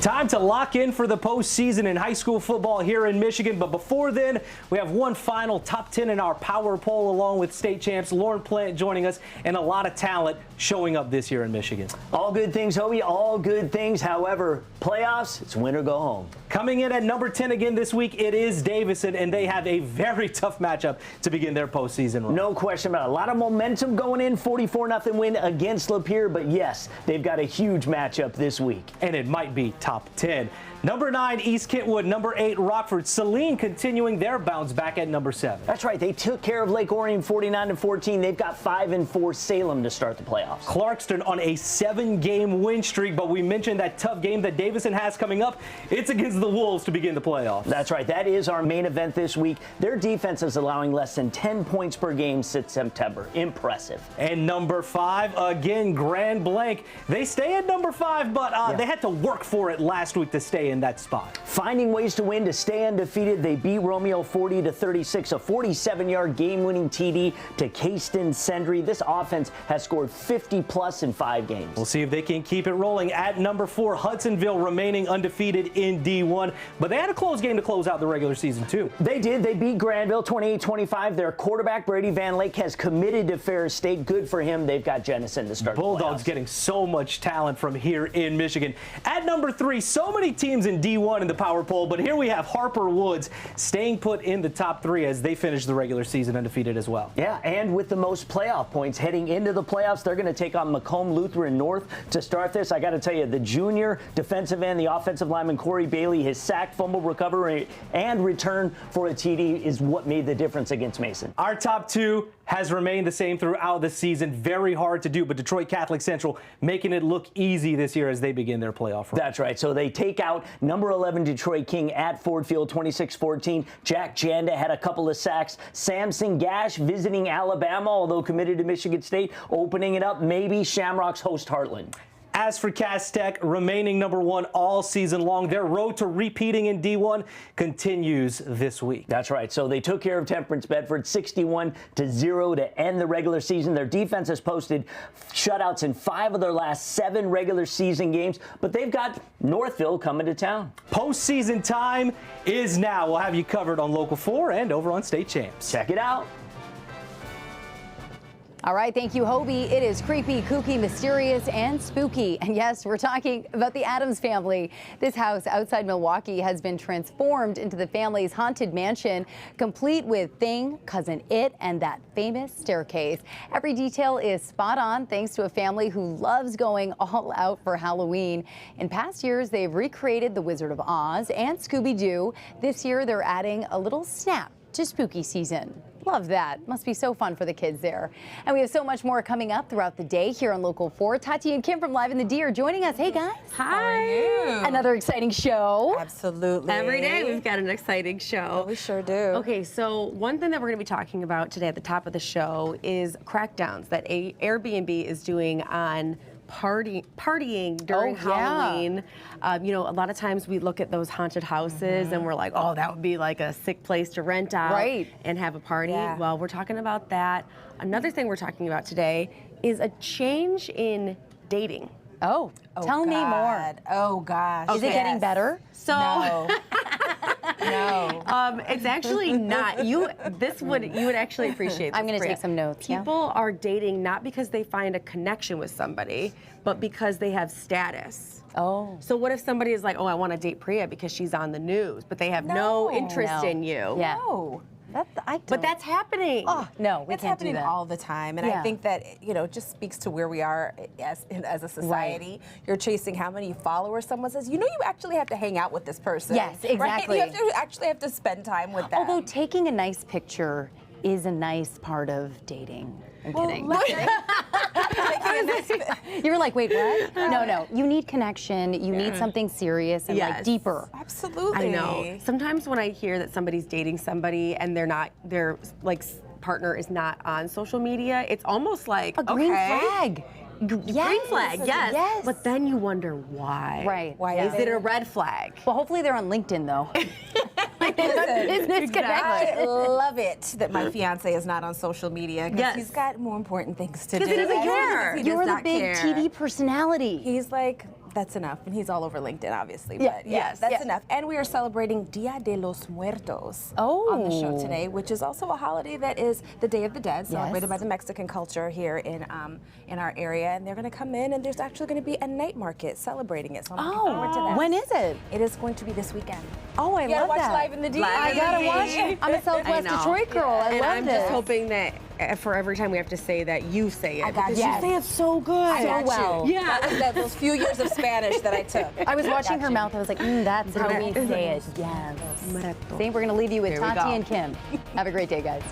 Time to lock in for the postseason in high school football here in Michigan. But before then, we have one final top 10 in our power poll along with state champs Lauren Plant joining us and a lot of talent showing up this year in Michigan. All good things, Hobie, all good things. However, playoffs, it's win or go home. Coming in at number 10 again this week, it is Davison, and they have a very tough matchup to begin their postseason run. No question about it. A lot of momentum going in, 44-0 win against Lapeer, but yes, they've got a huge matchup this week. And it might be top 10. Number 9, East Kentwood. Number 8, Rockford. Celine continuing their bounce back at number 7. That's right. They took care of Lake Orion 49-14. They've got 5-4 Salem to start the playoffs. Clarkston on a 7-game win streak, but we mentioned that tough game that Davison has coming up. It's against the Wolves to begin the playoffs. That's right. That is our main event this week. Their defense is allowing less than 10 points per game since September. Impressive. And number 5, again, Grand Blanc. They stay at number 5, but they had to work for it last week to stay in that spot. Finding ways to win to stay undefeated, they beat Romeo 40-36, a 47-yard game-winning TD to Cayston Sendry. This offense has scored 50-plus in 5 games. We'll see if they can keep it rolling. At number 4, Hudsonville remaining undefeated in D1, but they had a close game to close out the regular season, too. They did. They beat Granville 28-25. Their quarterback, Brady Van Lake, has committed to Ferris State. Good for him. They've got Jenison to start. Bulldogs getting so much talent from here in Michigan. At number 3, so many teams in D1 in the power poll, but here we have Harper Woods staying put in the top 3 as they finish the regular season undefeated as well. Yeah, and with the most playoff points heading into the playoffs, they're going to take on Macomb Lutheran North to start this. I got to tell you, the junior defensive end, the offensive lineman Corey Bailey, his sack, fumble recovery, and return for a TD is what made the difference against Mason. Our top 2 has remained the same throughout the season. Very hard to do, but Detroit Catholic Central making it look easy this year as they begin their playoff run. That's right. So they take out number 11 Detroit King at Ford Field 26-14. Jack Janda had a couple of sacks. Samson Gash visiting Alabama, although committed to Michigan State, opening it up. Maybe Shamrocks host Heartland. As for Cass Tech, remaining number 1 all season long, their road to repeating in D1 continues this week. That's right. So they took care of Temperance Bedford 61-0 to end the regular season. Their defense has posted shutouts in 5 of their last 7 regular season games, but they've got Northville coming to town. Postseason time is now. We'll have you covered on Local 4 and over on State Champs. Check it out. All right, thank you, Hobie. It is creepy, kooky, mysterious, and spooky. And yes, we're talking about the Addams family. This house outside Milwaukee has been transformed into the family's haunted mansion, complete with Thing, Cousin It, and that famous staircase. Every detail is spot on thanks to a family who loves going all out for Halloween. In past years, they've recreated The Wizard of Oz and Scooby-Doo. This year, they're adding a little snap to spooky season. Love that. Must be so fun for the kids there. And we have so much more coming up throughout the day here on Local 4. Tati and Kim from Live in the D are joining us. Hey, guys. Hi. How are you? Another exciting show. Absolutely. Every day we've got an exciting show. We sure do. Okay, so one thing that we're going to be talking about today at the top of the show is crackdowns that Airbnb is doing on partying during Halloween. You know, a lot of times we look at those haunted houses and we're like, oh, that would be like a sick place to rent out and have a party. Yeah. Well, we're talking about that. Another thing we're talking about today is a change in dating. Oh, tell me more. Oh, gosh. Is it getting better? So, no. No. It's actually not. You would actually appreciate this. I'm going to take some notes. People are dating not because they find a connection with somebody, but because they have status. Oh. So what if somebody is like, oh, I want to date Priya because she's on the news, but they have no interest in you? Yeah. No. But that's happening. Oh, no, we it's can't do happening that. all the time. And I think that, you know, it just speaks to where we are as a society. You're chasing how many followers someone says. You know, you actually have to hang out with this person. Yes, exactly. Right? You actually have to spend time with them. Although taking a nice picture is a nice part of dating. I'm kidding. You were like, wait, what? No. You need connection. You need something serious and like deeper. Absolutely. I know. Sometimes when I hear that somebody's dating somebody and they're like partner is not on social media, it's almost like A green okay. flag. Green flag, yes. Yes. But then you wonder why. Right. Why is it a red flag? Well, hopefully they're on LinkedIn, though. Business I love it that my fiance is not on social media because Yes. he's got more important things to do. Because he doesn't care. He You're does the not big care. TV personality. He's like, that's enough. And he's all over LinkedIn, obviously. Yeah, But yes, that's yes. enough. And we are celebrating Dia de los Muertos on the show today, which is also a holiday that is the Day of the Dead, celebrated by the Mexican culture here in our area. And they're going to come in, and there's actually going to be a night market celebrating it. So I'm looking forward to that. When is it? It is going to be this weekend. Oh, I You gotta love watch that. Live in the D. I gotta watch it. I'm a Southwest Detroit girl. I and love I'm this. just hoping that for every time we have to say that, you say it. I got because you. you say it so good. I got well. you. Yeah. That was those few years of Spanish that I took. I was watching Got her you. mouth. I was like, that's how we say it. Yes. See, we're going to leave you with There we Tati go. and Kim. Have a great day, guys.